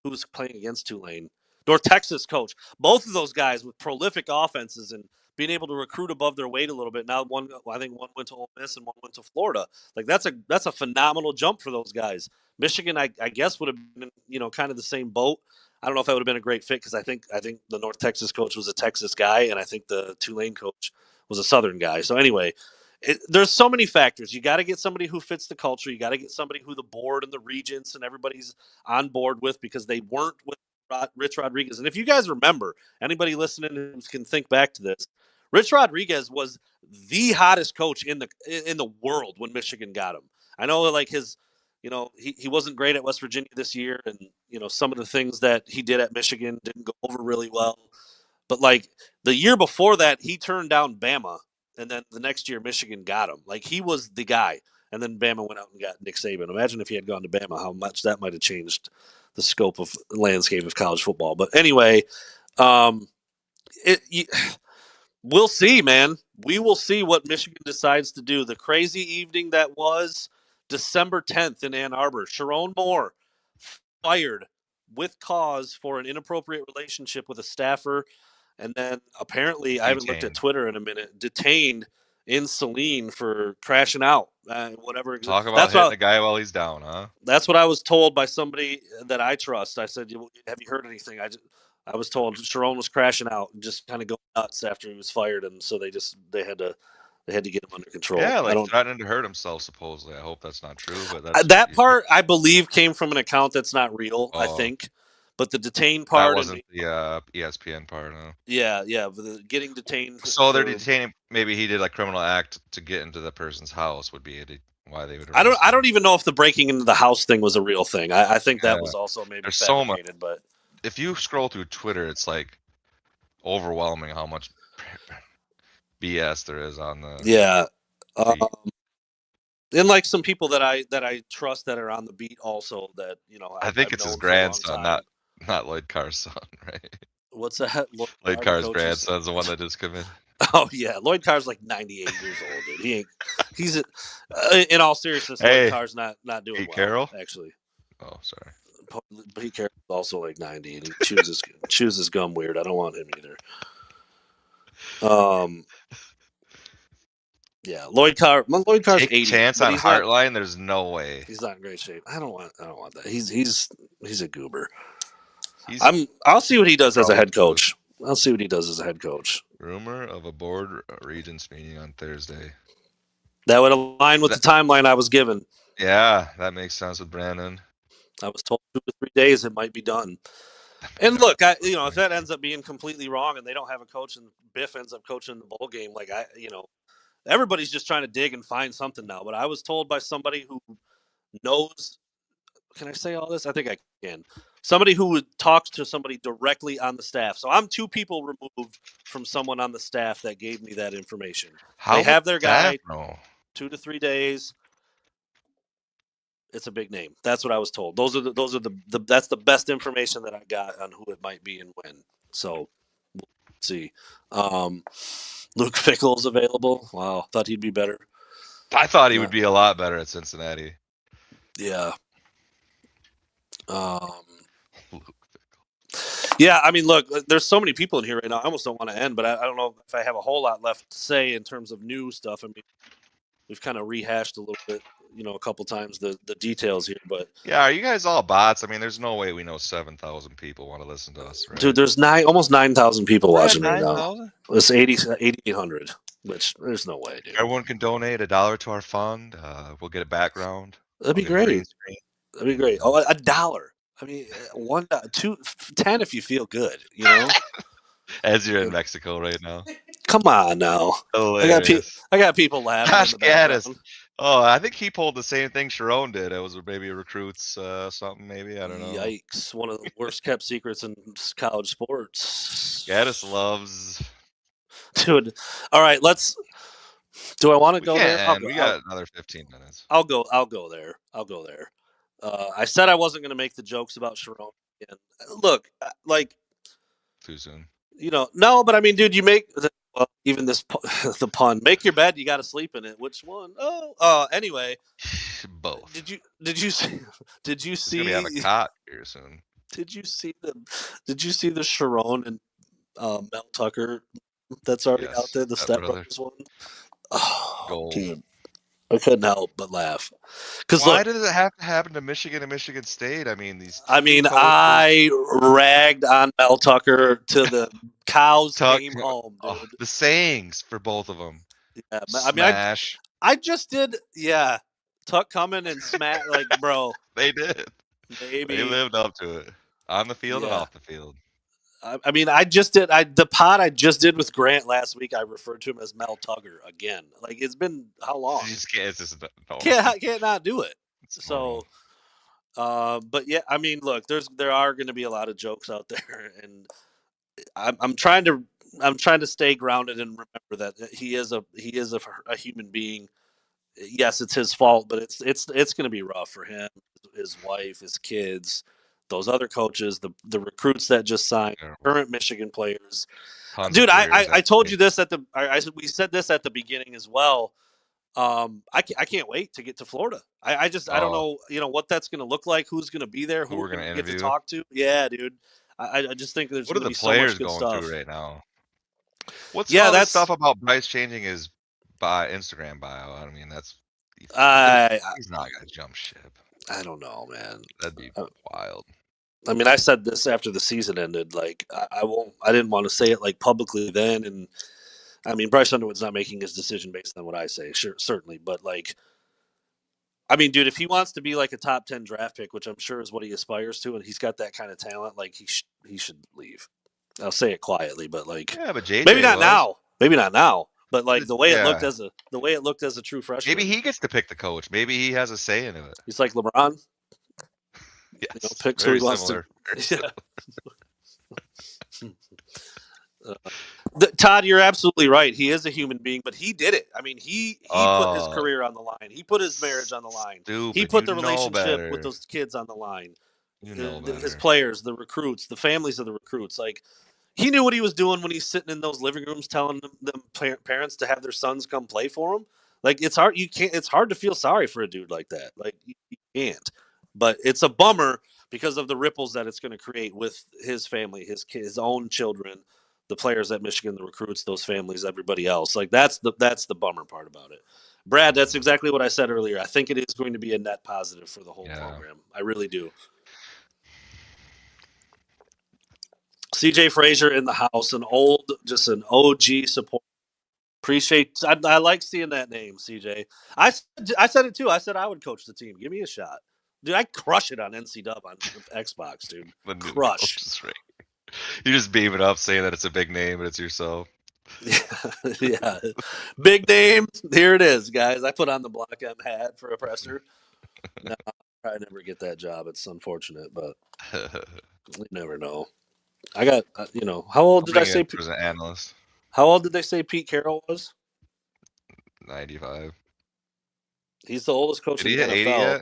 who was playing against Tulane, North Texas coach. Both of those guys with prolific offenses and being able to recruit above their weight a little bit. Now I think one went to Ole Miss and one went to Florida. Like that's a phenomenal jump for those guys. Michigan, I guess, would have been kind of the same boat. I don't know if that would have been a great fit because I think the North Texas coach was a Texas guy, and I think the Tulane coach was a Southern guy. So anyway, there's so many factors. You got to get somebody who fits the culture. You got to get somebody who the board and the regents and everybody's on board with because they weren't with Rich Rodriguez. And if you guys remember, anybody listening who can think back to this, Rich Rodriguez was the hottest coach in the world when Michigan got him. I know that like he wasn't great at West Virginia this year, and some of the things that he did at Michigan didn't go over really well. But like the year before that, he turned down Bama, and then the next year Michigan got him. Like he was the guy, and then Bama went out and got Nick Saban. Imagine if he had gone to Bama, how much that might have changed the scope of landscape of college football. But anyway, um, it, we'll see, man. We will see what Michigan decides to do. The crazy evening that was December 10th in Ann Arbor. Sherrone Moore fired with cause for an inappropriate relationship with a staffer. And then apparently, I haven't looked at Detained. Twitter in a minute, detained in Saline for crashing out. Whatever. Talk about That's hitting what a guy while he's down, huh? that's what I was told by somebody that I trust. I said, "Have you heard anything?" I was told Sharon was crashing out and just kind of going nuts after he was fired, and so they had to get him under control. Yeah, I like don't. threatening to hurt himself, supposedly. I hope that's not true, but that's what That you hear. part I believe came from an account that's not real. I Oh, think, but the detained that part and wasn't the ESPN part, huh? yeah, getting detained So they're for. detaining. Maybe he did a criminal act to get into the person's house. Would be why they would I don't. arrest I him. don't even know if the breaking into the house thing was a real thing. I think that Yeah, was also maybe there's so much. fabricated, but If you scroll through Twitter, it's like overwhelming how much BS there is on the yeah. Uh, beat. and like some people that I trust that are on the beat also that I think I've it's his known for a long grandson, time. not Lloyd Carr's son, right? What's that? Lloyd Lloyd Carr, the Carr's coaches. grandson's the one that just committed. Oh yeah, Lloyd Carr's like 98 years old, dude. He ain't. He's in all seriousness, Lloyd Hey, Carr's not doing Pete well Carroll. actually. Oh, sorry. Pete Carroll's also like 90, and he chews his gum weird. I don't want him either. Um, yeah, Lloyd Carr's Take a 80, chance but on he's not. Heartline. There's no way. He's not in great shape. I don't want that. He's a goober. He's I'll see what he does as a probably head coach. I'll see what he does as a head coach. rumor of a board regents meeting on Thursday. That would align with the That, timeline I was given. yeah, that makes sense with Brandon. I was told 2 to 3 days it might be done. And Yeah, look, if that ends up being completely wrong and they don't have a coach and Biff ends up coaching the bowl game, like everybody's just trying to dig and find something now. But I was told by somebody who knows. Can I say all this? I think I can. Somebody who would talk to somebody directly on the staff. So I'm two people removed from someone on the staff that gave me that information. They how would have their staff guy know? 2 to 3 days, It's a big name. That's what I was told. Those are the that's the best information that I got on who it might be and when. So we'll see. Um, Luke Fickle's available. Wow, thought he'd be better. I thought he would No, be a lot better at Cincinnati. yeah. Um, Luke. yeah, I mean, look, there's so many people in here right now. I almost don't want to end, but I don't know if I have a whole lot left to say in terms of new stuff. I mean, we've kind of rehashed a little bit, a couple times the details here, but Yeah, are you guys all bots? I mean, there's no way we know 7,000 people want to listen to us, dude, right? there's almost 9,000 people We're at watching right now. 9,000. It's 8,800, which there's no way, dude. Everyone can donate $1 to our fund. We'll get a background. That'd I'll be get a green great. screen. That'd be great. And Oh, $1. I mean, one, two, 10 if you feel good. You know, as you're in Mexico right now, come on now. I got hilarious. I got people laughing in Josh the Gaddis. background. Oh, I think he pulled the same thing Sherrone did. It was maybe recruits something. Maybe I don't know. Yikes! One of the worst kept secrets in college Gaddis sports, loves. dude. All right, let's. Do I want to We go there? can. We got another 15 minutes. I'll go. I'll go there. I'll go there. I said I wasn't going to make the jokes about Sherrone. And look, like Too soon. no, but I mean, dude, you make even this the pun. Make your bed, you got to sleep in it. Which one? Anyway, Both. did you see did you He's gonna be on a see cot here soon. did you see the Sherrone and Mel Tucker that's already out Yes, there, the Step stepbrother. Brothers one? Oh, Gold. dude, I couldn't help but laugh. Because Why look, did it have to happen to Michigan and Michigan State? I mean, these I two mean, coaches. I ragged on Mel Tucker till the cows Tuck. came home, Oh, dude. the sayings for both of them. Yeah, I mean, Smash. I just did, yeah. Tuck coming and smack, like, bro, They did. They maybe, lived up to it on the field and yeah. off the field. I mean, I just did. The pod I just did with Grant last week. I referred to him as Mel Tugger again. Like it's been how long? You just can't. It's just normal. Can't not do it. It's normal. So, but yeah, I mean, look, there are going to be a lot of jokes out there, and I'm trying to stay grounded and remember that he is a human being. Yes, it's his fault, but it's going to be rough for him, his wife, his kids, those other coaches, the recruits that just signed, Terrible. current Michigan players. Tons of Dude, careers. I told you this we said this at the beginning as well. I can't wait to get to Florida. I don't Oh, know what that's going to look like, who's going to be there, who who we're we're gonna going to get to interview? talk to. Yeah, dude. I just think there's What are going to the be so much players good going through stuff. right now? What's Yeah, all this that's stuff about Bryce changing his Instagram bio? I mean, that's I he's not gonna jump ship. I don't know, man. That'd be Uh, wild. I mean, I said this after the season ended. Like, I won't. I didn't want to say it like publicly then, and I mean, Bryce Underwood's not making his decision based on what I say, sure, certainly, but like, I mean, dude, if he wants to be like a top 10 draft pick, which I'm sure is what he aspires to, and he's got that kind of talent, like he should leave. I'll say it quietly, but like, Yeah, but maybe JJ not was. now, maybe not now, but like Yeah, the way it looked as a true maybe freshman, he gets to pick the coach. Maybe he has a say in it. he's like LeBron, Yes, picks who he very wants to. similar. Very Yeah. similar. Uh, Todd, you're absolutely right. He is a human being, but he did it. I mean, he put his Oh, career on the line. He put his marriage on the line. He stupid. put You the know relationship with better. those kids on the line. You know His better. players, the recruits, the families of the recruits. Like he knew what he was doing when he's sitting in those living rooms telling them parents to have their sons come play for him. Like it's hard. You can't. It's hard to feel sorry for a dude like that. Like you can't. But it's a bummer because of the ripples that it's going to create with his family, his own children, the players at Michigan, the recruits, those families, everybody else. Like that's the bummer part about it. Brad, that's exactly what I said earlier. I think it is going to be a net positive for the whole Yeah. program. I really do. CJ Frazier in the house, just an OG support. Appreciate. I like seeing that name, CJ. I said it too. I said I would coach the team. Give me a shot, dude. I crush it on NC Dub on Xbox, dude. The new Crush. coach is right. You just beam it up saying that it's a big name, but it's yourself. Yeah, big name. Here it is, guys. I put on the Block M hat for a presser. No, I'll probably never get that job. It's unfortunate, but you never know. I got, how old I'll did I bring you say? in as an analyst. How old did they say Pete Carroll was? 95. He's the oldest coach Did in he the hit 80 NFL. yet?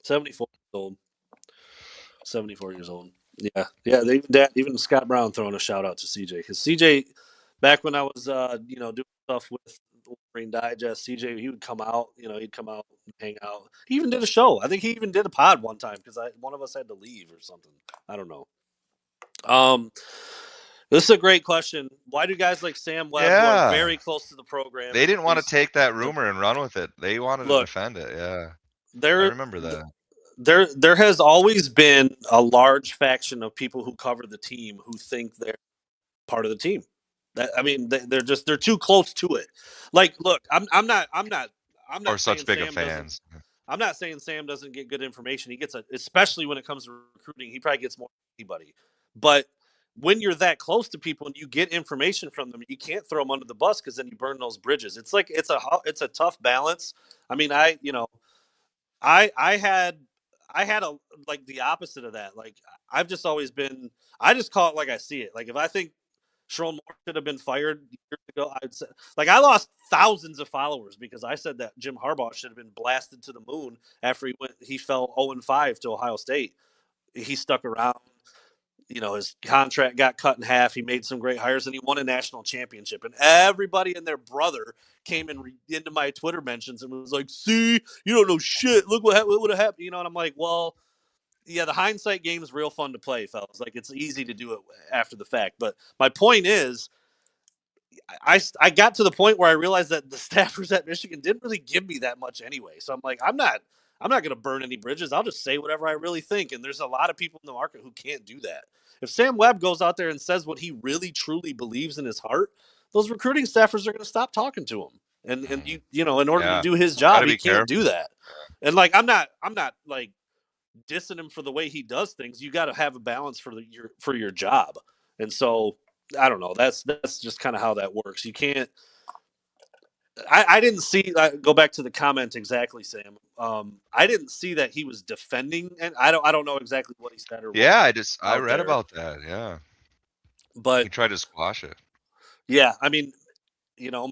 74 years old. 74 years old. Yeah, yeah. Even Scott Brown throwing a shout out to CJ because CJ, back when I was doing stuff with Wolverine Digest, CJ he would come out. He'd come out and hang out. He even did a show. I think he even did a pod one time because one of us had to leave or something. I don't know. Um, this is a great question. Why do guys like Sam Webb, who are Yeah. very close to the program They and didn't want to always take that the rumor and run with it. They wanted to look defend it. Yeah. I there remember that. there has always been a large faction of people who cover the team who think they're part of the team. They're too close to it. Like, look, I'm Or not such saying big of Sam doesn't. fans. I'm not saying Sam doesn't get good information. He gets especially when it comes to recruiting, he probably gets more than anybody. But when you're that close to people and you get information from them, you can't throw them under the bus because then you burn those bridges. It's like it's a tough balance. I mean, I had a like the opposite of that. Like I've just always been. I just call it like I see it. Like if I think Sherrone Moore should have been fired years ago, I'd say like I lost thousands of followers because I said that Jim Harbaugh should have been blasted to the moon after he fell 0-5 to Ohio State. He stuck around. His contract got cut in half. He made some great hires and he won a national championship. And everybody and their brother came into my Twitter mentions and was like, "See, you don't know shit. Look what would have happened." And I'm like, "Well, yeah, the hindsight game is real fun to play, fellas. Like it's easy to do it after the fact." But my point is, I got to the point where I realized that the staffers at Michigan didn't really give me that much anyway. So I'm like, I'm not going to burn any bridges. I'll just say whatever I really think. And there's a lot of people in the market who can't do that. If Sam Webb goes out there and says what he really truly believes in his heart, those recruiting staffers are going to stop talking to him. And Mhm. in order to Yeah. do his Got job, to he be can't do careful. that. And like I'm not like dissing him for the way he does things. You got to have a balance for your job. And so I don't know. That's just kind of how that works. You can't. I didn't see. Go back to the comment exactly, Sam. I didn't see that he was defending, and I don't know exactly what he said or what Yeah, I out read there. about that. Yeah. But He tried to squash it. yeah, I mean,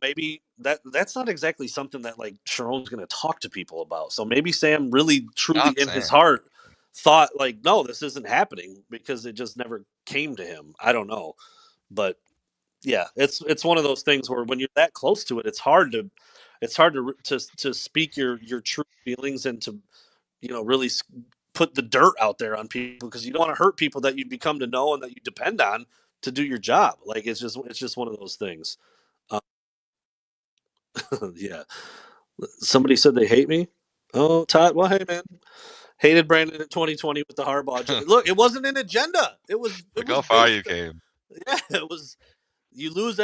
maybe that's not exactly something that like Sharon's going to talk to people about. So maybe Sam really, truly Not in his saying. heart, thought like, no, this isn't happening because it just never came to him. I don't know, but yeah, it's one of those things where when you're that close to it, it's hard to speak your true feelings and to really put the dirt out there on people because you don't want to hurt people that you become to know and that you depend on to do your job. Like it's just one of those things. Um, yeah. Somebody said they hate me. Oh, Todd. Well, hey man, hated Brandon in 2020 with the Harbaugh. Look, it wasn't an agenda. It Look was how far you based. came. Yeah, it was. You lose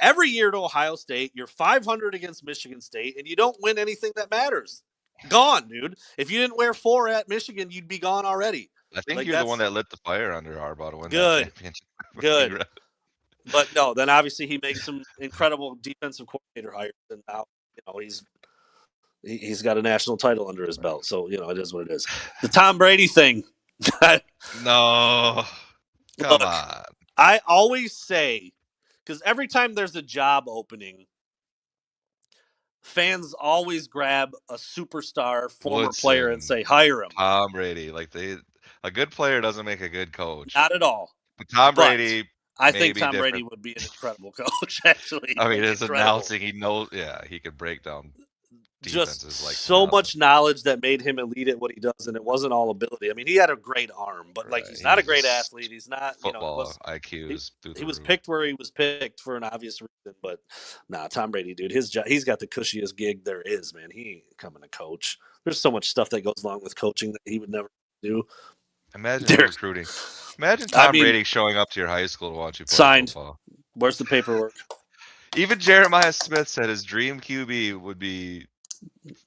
every year to Ohio State. You're 500 against Michigan State, and you don't win anything that matters. Gone, dude. If you didn't wear 4 at Michigan, you'd be gone already. I think Like you're the one that's that lit the fire under Harbaugh to win that good, championship. good. But no, then obviously he makes some incredible defensive coordinator hires, and now he's got a national title under his belt. So it is what it is. The Tom Brady thing. No. Come Look, on. I always say because every time there's a job opening, fans always grab a superstar former player and Woodson, say hire him. Tom Brady, a good player doesn't make a good coach. Not at all. But Tom But Brady I may think be Tom Brady different. would be an incredible coach. Actually, I mean, like his incredible. announcing, he knows, yeah, he could break down Just defenses like so nothing. much knowledge that made him elite at what he does, and it wasn't all ability. I mean, he had a great arm, but like Right. he's not a He's great just athlete. He's not, he football was IQ he, is through he the was roof. picked where he was picked for an obvious reason. But nah, Tom Brady, dude, his job, he's got the cushiest gig there is, man. He ain't coming to coach. There's so much stuff that goes along with coaching that he would never do. Imagine There, recruiting. Imagine I Tom mean, Brady showing up to your high school to watch you play signed. football. Where's the paperwork? Even Jeremiah Smith said his dream QB would be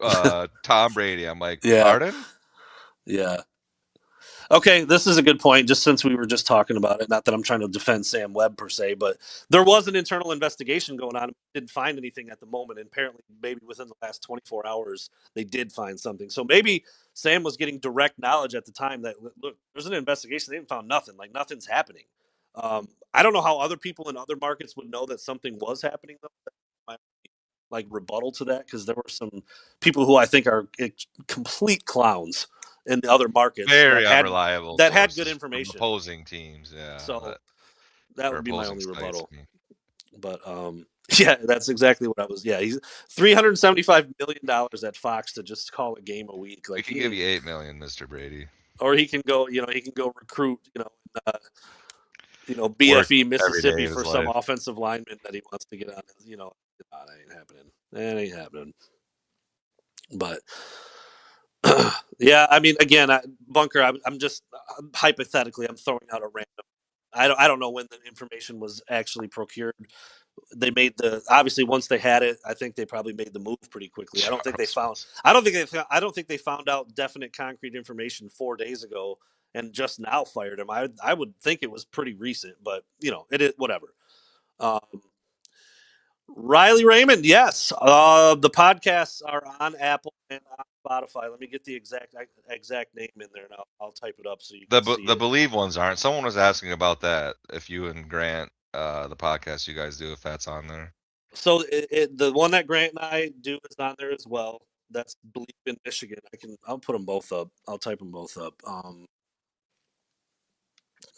Tom Brady. I'm like, Yeah, pardon? yeah. Okay, this is a good point. Just since we were just talking about it, not that I'm trying to defend Sam Webb per se, but there was an internal investigation going on. Didn't find anything at the moment, and apparently, maybe within the last 24 hours, they did find something. So maybe Sam was getting direct knowledge at the time that look, there's an investigation. They didn't found nothing. Like nothing's happening. I don't know how other people in other markets would know that something was happening though. My, like rebuttal to that because there were some people who I think are complete clowns in the other markets Very unreliable that had good sources from information. opposing teams. Yeah, So that or would be my opposing only sites. rebuttal. But yeah, that's exactly what I was. Yeah, he's $375 million at Fox to just call a game a week. We Like can give you 8 million, Mr. Brady. or he can go. He can go recruit. Work BFE every day Mississippi of his for some life. offensive lineman that he wants to get on. That ain't happening. That ain't happening. But yeah, I mean, again, Bunker. I'm just hypothetically, I'm throwing out a random. I don't know when the information was actually procured. They made obviously once they had it. I think they probably made the move pretty quickly. I don't think they Charles found. Wilson. I don't think they. I don't think they found out definite concrete information 4 days ago and just now fired him. I would think it was pretty recent, but it is whatever. Um, Riley Raymond, yes. The podcasts are on Apple and on Spotify. Let me get the exact name in there, and I'll type it up so you can see The it. believe ones aren't. Someone was asking about that. If you and Grant, the podcast you guys do, if that's on there. So the one that Grant and I do is on there as well. That's Believe in Michigan. I'll put them both up. I'll type them both up.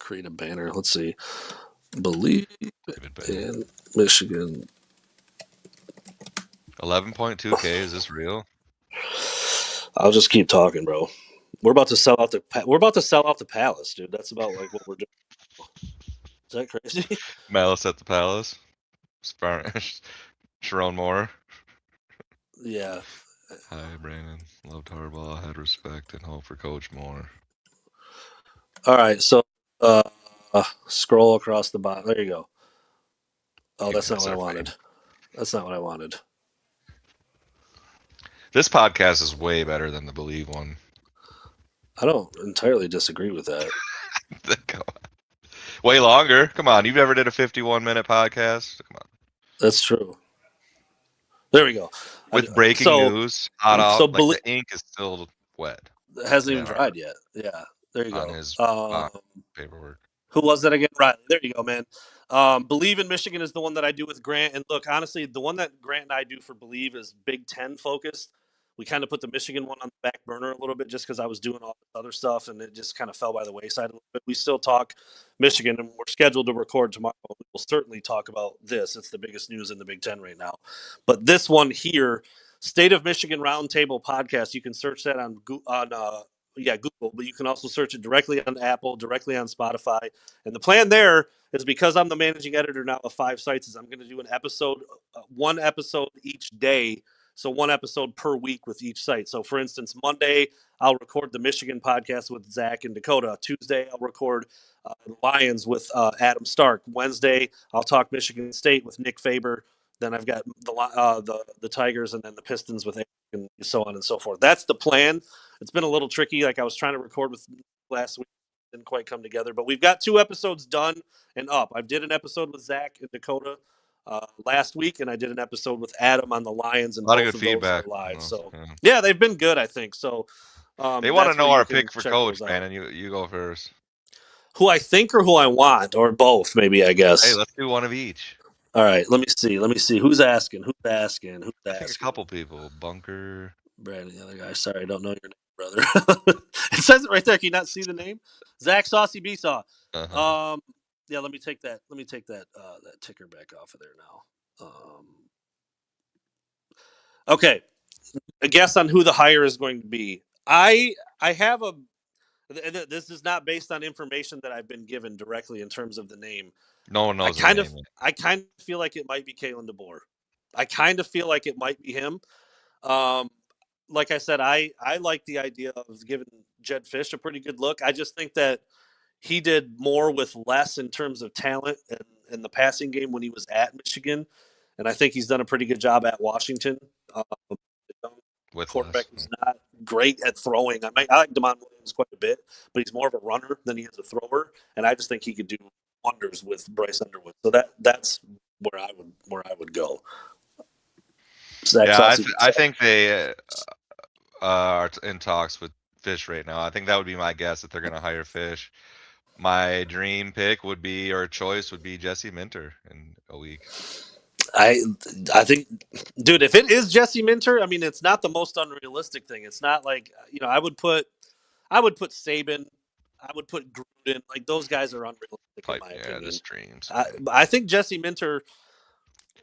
Create a banner. Let's see. Believe David Banner. in Michigan. 11.2K. Is this real? I'll just keep talking, bro. We're about to sell out the palace, dude. That's about like what we're doing. Is that crazy? Malice at the Palace. Sherrone Moore. Yeah. Hi, Brandon. Loved Harbaugh. Had respect and hope for Coach Moore. All right. So uh, scroll across the bottom. There you go. Oh, You that's not guys what I are wanted. fake. That's not what I wanted. This podcast is way better than the Believe one. I don't entirely disagree with that. Way longer. Come on. You've ever did a 51-minute podcast? Come on. That's true. There we go. With breaking So, news, hot so out, like the ink is still wet it hasn't in even Ann Arbor dried yet. Yeah. There you on go. his paperwork. Who was that again? Riley. There you go, man. Believe in Michigan is the one that I do with Grant. And look, honestly, the one that Grant and I do for Believe is Big Ten focused. We kind of put the Michigan one on the back burner a little bit just because I was doing all this other stuff and it just kind of fell by the wayside a little bit. We still talk Michigan and we're scheduled to record tomorrow. We'll certainly talk about this. It's the biggest news in the Big Ten right now. But this one here, State of Michigan Roundtable podcast, you can search that on Google, but you can also search it directly on Apple, directly on Spotify. And the plan there is because I'm the managing editor now of 5 sites, is I'm going to do one episode each day. So one episode per week with each site. So for instance, Monday, I'll record the Michigan podcast with Zach and Dakota. Tuesday, I'll record Lions with Adam Stark. Wednesday, I'll talk Michigan State with Nick Faber. Then I've got the Tigers and then the Pistons with Eric and so on and so forth. That's the plan. It's been a little tricky. Like I was trying to record with last week, didn't quite come together. But we've got 2 episodes done and up. I did an episode with Zach and Dakota last week, and I did an episode with Adam on the Lions, A and lot of both good of those are feedback on live. those. So Yeah. yeah, they've been good, I think. So They want to that's where know you our can pick for check coach, those out. man, and you go first. Who I think or who I want, or both, maybe, I Hey, guess. let's do one of each. All right, let me see. Let me see. Who's asking? Who's asking? Who's I think a asking? couple people. Bunker. Brandon, the other guy. Sorry, I don't know your name, brother. It says it right there. Can you not see the name? Zach Saucy Besaw. Uh-huh. Yeah, let me take that. Let me take that ticker back off of there now. Okay, a guess on who the hire is going to be. I have a. This is not based on information that I've been given directly in terms of the name. No one I knows his kind of name yet. I kind of feel like it might be Kalen DeBoer. I kind of feel like it might be him. Um, like I said, I like the idea of giving Jed Fish a pretty good look. I just think that he did more with less in terms of talent and in the passing game when he was at Michigan, and I think he's done a pretty good job at Washington. The With quarterback less. was not great at throwing. I like Demond Williams quite a bit, but he's more of a runner than he is a thrower, and I just think he could do wonders with Bryce Underwood. So that's where I would go. Zach Yeah, Saucy. I think they are in talks with Fish right now. I think that would be my guess that they're going to hire Fish. My dream pick would be, or choice would be Jesse Minter in a week. I I think, dude, if it is Jesse Minter, I mean, it's not the most unrealistic thing. It's not like I would put. I would put Saban. I would put Gruden. Like those guys are unrealistic in Pipe, my yeah, opinion. just dreams, man. I think Jesse Minter,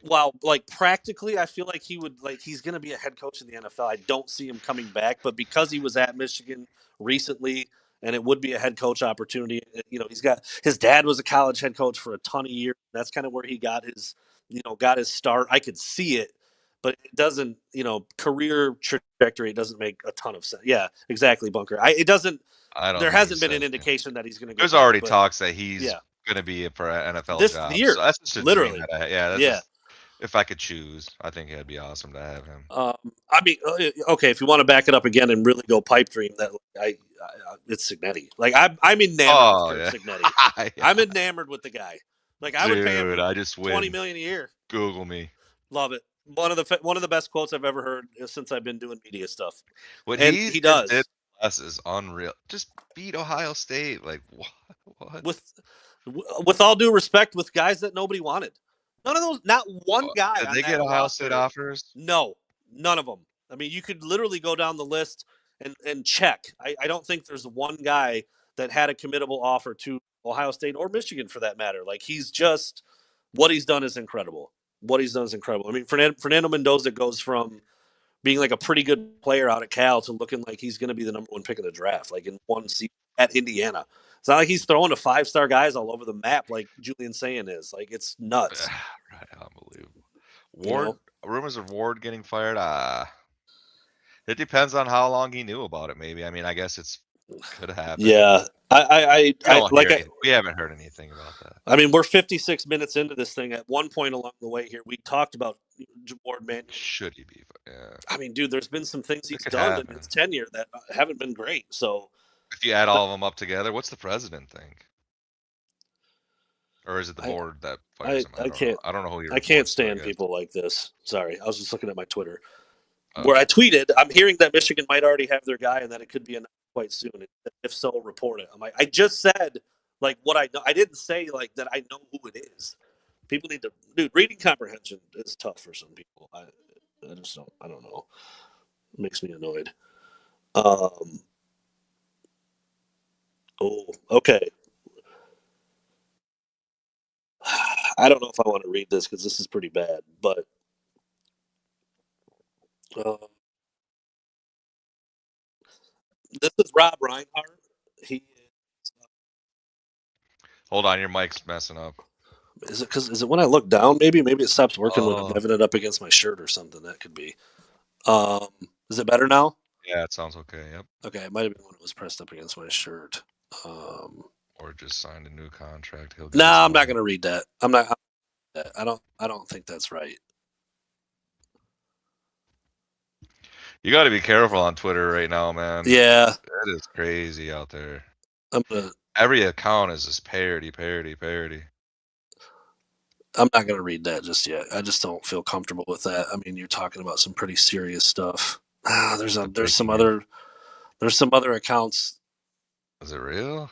while like practically, I feel like he's going to be a head coach in the NFL. I don't see him coming back, but because he was at Michigan recently, and it would be a head coach opportunity. He's got his dad was a college head coach for a ton of years. That's kind of where he got his start. I could see it, but it doesn't. Career trajectory doesn't make a ton of sense. Yeah, exactly, Bunker. It doesn't. I don't There think he hasn't been said an anything. indication that he's going to go There's back, already but talks that he's yeah, gonna be for an NFL this job. So year, that's just a dream literally, yeah, that's yeah. just if I could choose, I think it'd be awesome to have him. Um, I mean, okay, if you want to back it up again and really go pipe dream, it's Signetti. Like I'm enamored with Oh Curt yeah, Signetti. yeah, I'm enamored with the guy. Like I would pay dude, him I just 20 million a year. Google me. Love it. One of the best quotes I've ever heard since I've been doing media stuff, What and he he just did does for us is unreal. Just beat Ohio State. Like what? What? with with all due respect, with guys that nobody wanted. None of those, not one guy Did on they that get Ohio State roster. offers? No, none of them. I mean, you could literally go down the list and check. I don't think there's one guy that had a committable offer to Ohio State or Michigan for that matter. Like he's just what he's done is incredible. What he's done is incredible. I mean, Fernando Mendoza goes from being like a pretty good player out at Cal to looking like he's going to be the number one pick of the draft, like in one season at Indiana. It's not like he's throwing to 5-star guys all over the map like Julian Sayin is. Like it's nuts, Right, unbelievable. you know. Rumors of Ward getting fired. It depends on how long he knew about it. Maybe. I mean, I guess it's could happen, Yeah, but we I don't like hear I. anything. We haven't heard anything about that. I mean, we're 56 minutes into this thing. At one point along the way here, we talked about Ward manually. Should he be? Yeah, I mean, dude, there's been some things it he's could done in his happen. tenure that haven't been great. So If you add all of them up together, what's the president think? Or is it the I, board that fires I, him? I I don't know. can't, I don't know who he I can't reports to, I stand guess. people like this. Sorry, I was just looking at my Twitter where I Oh. tweeted, I'm hearing that Michigan might already have their guy and that it could be announced quite soon. If so, report it. I'm like, I just said like what I know. I didn't say like that I know who it is. People need to, dude. Reading comprehension is tough for some people. I just don't. I don't know. It makes me annoyed. Um. Oh. Okay. I don't know if I want to read this because this is pretty bad. But um, this is Rob Reinhardt. He Hold on, your mic's messing up. is it when I look down? Maybe it stops working when I'm Oh, having it up against my shirt or something. That could be. Um, is it better now? yeah, it sounds okay. Yep. Okay, it might have been when it was pressed up against my shirt. Um, Or just signed a new contract. He'll get his nah, I'm not money. going to read that. I'm not. I don't. I don't think that's right. You got to be careful on Twitter right now, man. Yeah, It is crazy out there. I'm gonna. Every account is just parody, parody, parody. I'm not gonna read that just yet. I just don't feel comfortable with that. I mean, you're talking about some pretty serious stuff. Is it There's some breaking news? other accounts. Is it real?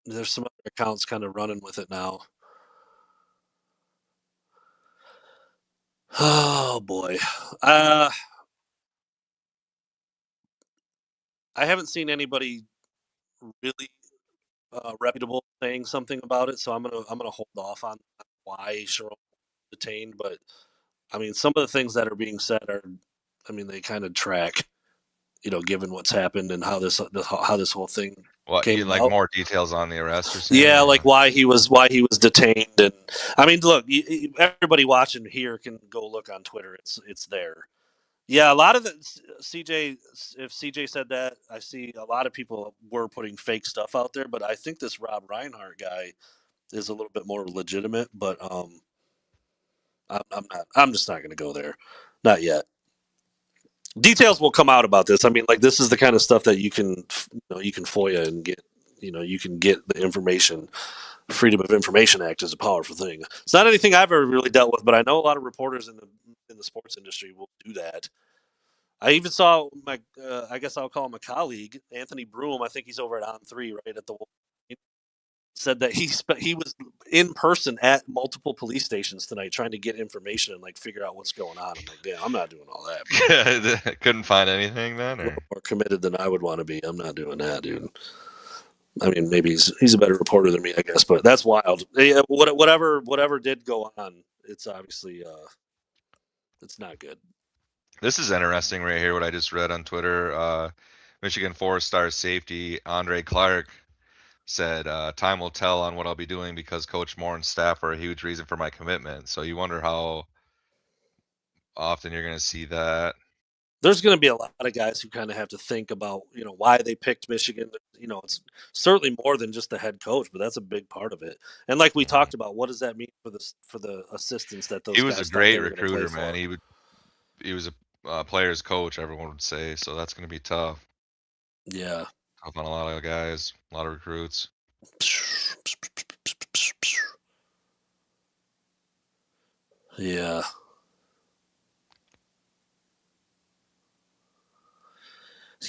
There's some other accounts kind of running with it now. Oh boy, uh, I haven't seen anybody really reputable saying something about it, so I'm gonna hold off on why Sherrone detained. But I mean, some of the things that are being said are, I mean, they kind of track, given what's happened and how this whole thing What came you like about. more details on the arrest? You're saying, Yeah, or like what? why he was detained, and I mean, look, everybody watching here can go look on Twitter. It's there. Yeah, a lot of the CJ. If CJ said that, I see a lot of people were putting fake stuff out there, but I think this Rob Reinhardt guy is a little bit more legitimate. But I'm not. I'm just not going to go there. Not yet. Details will come out about this. I mean, like this is the kind of stuff that you can FOIA and get. You can get the information. Freedom of Information Act is a powerful thing. It's not anything I've ever really dealt with, but I know a lot of reporters in the sports industry will do that. I even saw I guess I'll call him a colleague, Anthony Broom. I think he's over at On3, right at the. said that he was in person at multiple police stations tonight trying to get information and like figure out what's going on. I'm like, damn, I'm not doing all that, bro. Couldn't find anything then, A or little more committed than I would want to be. I'm not doing that, dude. I mean, maybe he's a better reporter than me, I guess, but that's wild. Yeah, whatever did go on, it's obviously it's not good. this is interesting right here. What I just read on Twitter. Michigan four-star safety Andre Clark said, "Time will tell on what I'll be doing because Coach Moore and staff are a huge reason for my commitment." So you wonder how often you're going to see that. There's going to be a lot of guys who kind of have to think about, why they picked Michigan. It's certainly more than just the head coach, but that's a big part of it. And like we Mhm. talked about, what does that mean for the assistants that He those was a guys thought great they were going to play recruiter, man. for? He was a player's coach, everyone would say. So that's going to be tough. Yeah. Tough on a lot of guys, a lot of recruits. Yeah.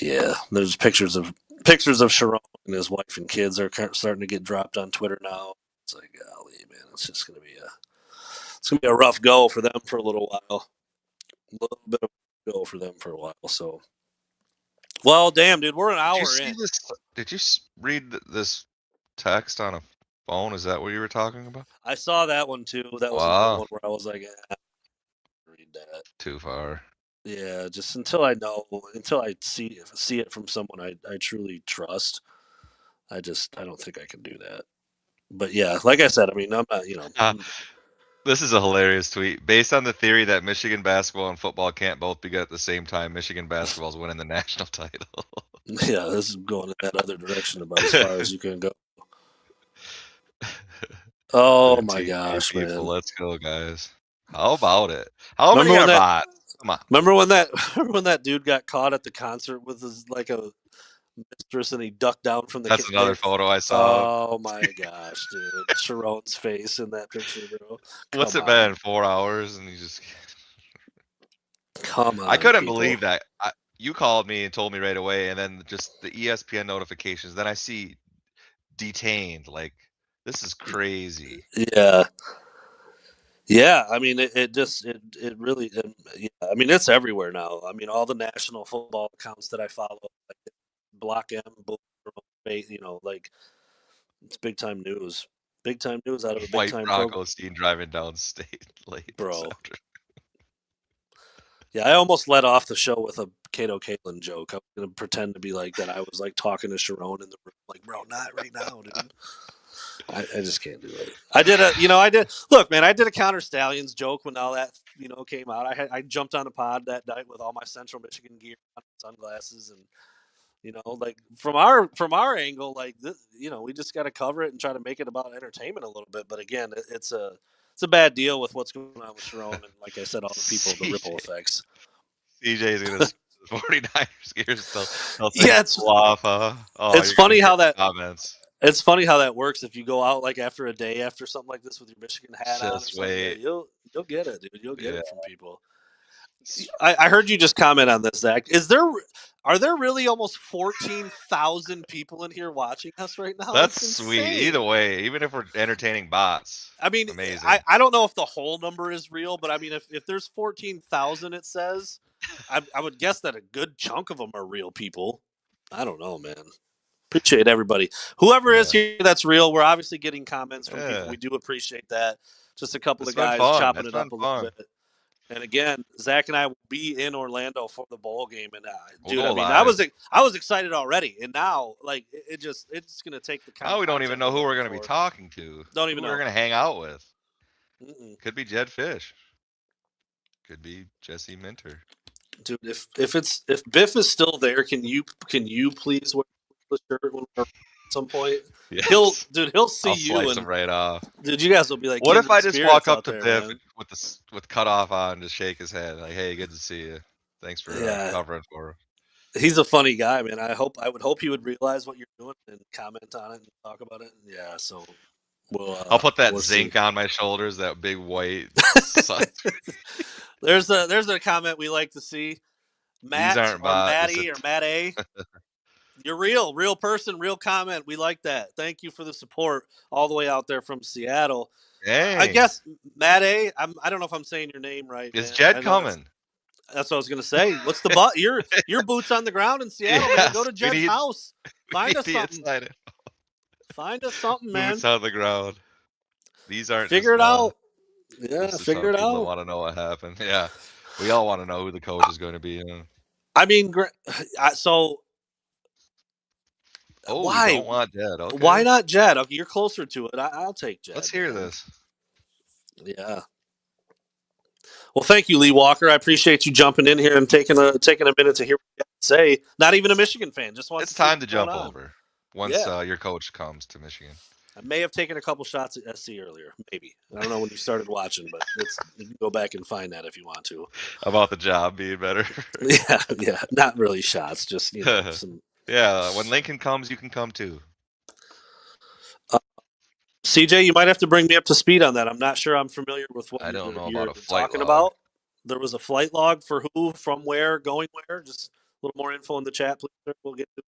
Yeah. There's pictures of Sherrone and his wife and kids are starting to get dropped on Twitter now. It's like, golly, man, it's gonna be a rough go for them for a little while. A little bit of a go for them for a while. So, well, damn, dude, we're an Did you hour see in. this? Did you read this text on a phone? Is that what you were talking about? I saw that one too. That was another Wow, one where I was like, read that. too far. Yeah, just until I see it from someone I truly trust. I don't think I can do that. But yeah, like I said, I mean, I'm not, This is a hilarious tweet. Based on the theory that Michigan basketball and football can't both be good at the same time, Michigan basketball is winning the national title. yeah, this is going in that other direction about as far as you can go. Oh my 13K gosh, people. man! Let's go, guys. How about it? How Remember many when are that? bots? Come on. Remember when that? Remember when that dude got caught at the concert with his like a mistress and he ducked down from the That's another they, photo I saw. oh my gosh, dude. Sharon's face in that picture, bro. What's Come it on. been? 4 hours, and you just. Come I on, couldn't people. believe that. You called me and told me right away, and then just the ESPN notifications. Then I see detained. Like, this is crazy. Yeah. Yeah, I mean, it really, yeah, I mean, it's everywhere now. I mean, all the national football accounts that I follow, like Block M, like it's big time news out of a big White time program, Bronco seen driving down state late this bro. afternoon. Yeah, I almost let off the show with a Kato Caitlin joke. I was gonna pretend to be like that. I was like talking to Sherrone in the room, like, bro, not right now, dude. I just can't do it. I did. Look, man, I did a Counter Stallions joke when all that came out. I jumped on a pod that night with all my Central Michigan gear, on, sunglasses, and like from our angle, like this, we just got to cover it and try to make it about entertainment a little bit. But again, it's a bad deal with what's going on with Sherrone, and like I said, all the people, the CJ, ripple effects. CJ is gonna switch the 49ers gears. They'll think Yeah, it's cool off, huh? Oh, it's you're gonna funny get how that comments. it's funny how that works. If you go out like after a day after something like this with your Michigan hat on or Just something, yeah, wait. you'll get it, dude. You'll get Yeah. it from people. I heard you just comment on this, Zach. Are there really almost 14,000 people in here watching us right now? That's That's sweet. insane. Either way, even if we're entertaining bots, I mean, I, amazing. I don't know if the whole number is real, but I mean, if there's 14,000, it says, I would guess that a good chunk of them are real people. I don't know, man. Appreciate everybody. Whoever is Yeah. here that's real, we're obviously getting comments from people. Yeah. We do appreciate that. Just a couple It's of been guys fun. chopping It's it been up a little fun. bit. And again, Zach and I will be in Orlando for the bowl game. And We'll dude, I go mean, I live. was excited already, and now like it's gonna take the kind Now of we don't even content know we're who we're looking gonna be for. talking to. Don't Who even we're know. gonna hang out with. Mm-mm. Could be Jed Fish. Could be Jesse Minter. Dude, if Biff is still there, can you please wear the shirt when we're at some point? Yes. He'll see I'll you, slice him and right off. dude, you guys will be like What if kindred I just walk spirits up out to there, Biff man. with cut off on, just shake his hand, like, "Hey, good to see you. Thanks for Yeah, covering for us." he's a funny guy, man. I would hope he would realize what you're doing and comment on it and talk about it. Yeah, so I'll put that we'll see. zinc on my shoulders, that big white sun. There's a comment we like to see. These Matt aren't or bot. This is Maddie or Matt A. You're real person, real comment. We like that. Thank you for the support all the way out there from Seattle. I Dang. guess Matt A. I don't know if I'm saying your name right, Is man. Jed I know coming? that's what I was gonna say. What's the but? Your boots on the ground in Seattle, man. Go Yes, to Jed's house. we Find need us the something. inside Find us something, man. boots on the ground. These aren't Figure just it out. Yeah, this is for figure it people that out. want to know what happened. Yeah, we all want to know who the coach is going to be. I mean, so Oh, you why? don't want Jed? Why Okay, not Jed? Okay, you're closer to it. I'll take let's Jed, hear man. this. Yeah. Well, thank you, Lee Walker. I appreciate you jumping in here and taking a minute to hear what you have to say. Not even a Michigan fan, just wants It's to see time to what's going jump on. over once Yeah. your coach comes to Michigan. I may have taken a couple shots at SC earlier, maybe. I don't know when you started watching, but you can go back and find that if you want to. About the job being better. Yeah, yeah, not really shots, just some. Yeah, when Lincoln comes, you can come too. Uh, CJ, you might have to bring me up to speed on that. I'm not sure I'm familiar with what I don't know about you're a flight talking log. about. There was a flight log for who, from where, going where. Just a little more info in the chat, please. Sir. We'll get to.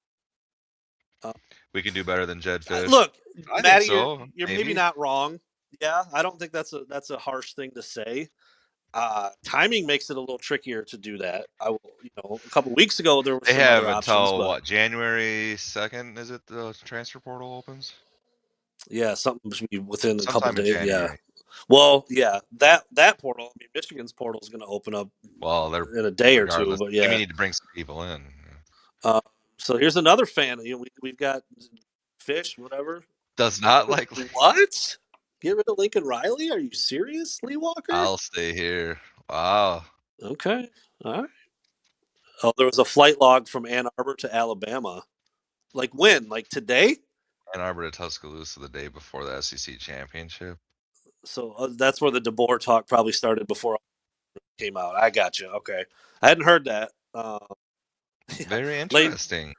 Uh, We can do better than Jed Fish. Look, I think Maddie, you're so. you're maybe Maybe not wrong. Yeah, I don't think that's a harsh thing to say. Timing makes it a little trickier to do that. A couple weeks ago there were they some other have options, until but what, January 2nd? Is it the transfer portal opens? yeah, something should be within a couple Sometime in days. Yeah. January. Well, yeah, that portal. I mean, Michigan's portal is going to open up Well, they're in a day or two, regardless. but Maybe yeah. need to bring some people in. Uh, so here's another fan. We've got Fish, whatever. Does Get not rid like. of what? Get rid of Lincoln Riley? Are you serious, Lee Walker? I'll stay here. Wow. Okay, all right. Oh, there was a flight log from Ann Arbor to Alabama. Like when? Like today? Ann Arbor to Tuscaloosa the day before the SEC championship. So that's where the DeBoer talk probably started before it came out. I got you. Okay, I hadn't heard that. Yeah, Very Lane interesting.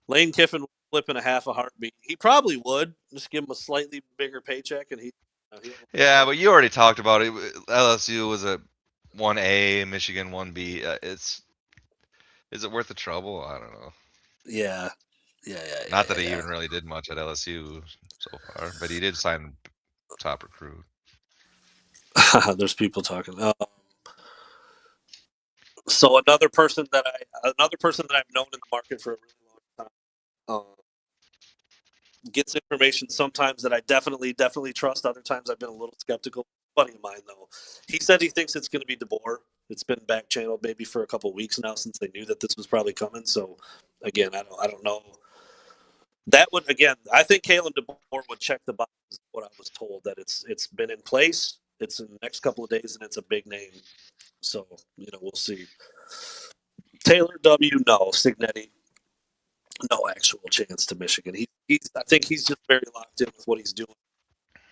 Lane Kiffin would flip in a half a heartbeat. He probably would just give him a slightly bigger paycheck, and he'll Yeah, but you already talked about it. LSU was a 1A, Michigan 1B. Is it worth the trouble? I don't know. yeah, yeah, yeah, Not that he yeah, even really did much at LSU so far, but he did sign top recruit. yeah. There's people talking. So another person that I've known in the market for a really long time. Gets information sometimes that I definitely trust. Other times I've been a little skeptical. Buddy of mine though, he said he thinks it's going to be DeBoer. It's been back channeled maybe for a couple of weeks now since they knew that this was probably coming. So again, I don't know. That would again, I think Kalen DeBoer would check the boxes. What I was told that it's been in place. It's in the next couple of days and it's a big name. So we'll see. Taylor W. No Signetti. No actual chance to Michigan. I think he's just very locked in with what he's doing,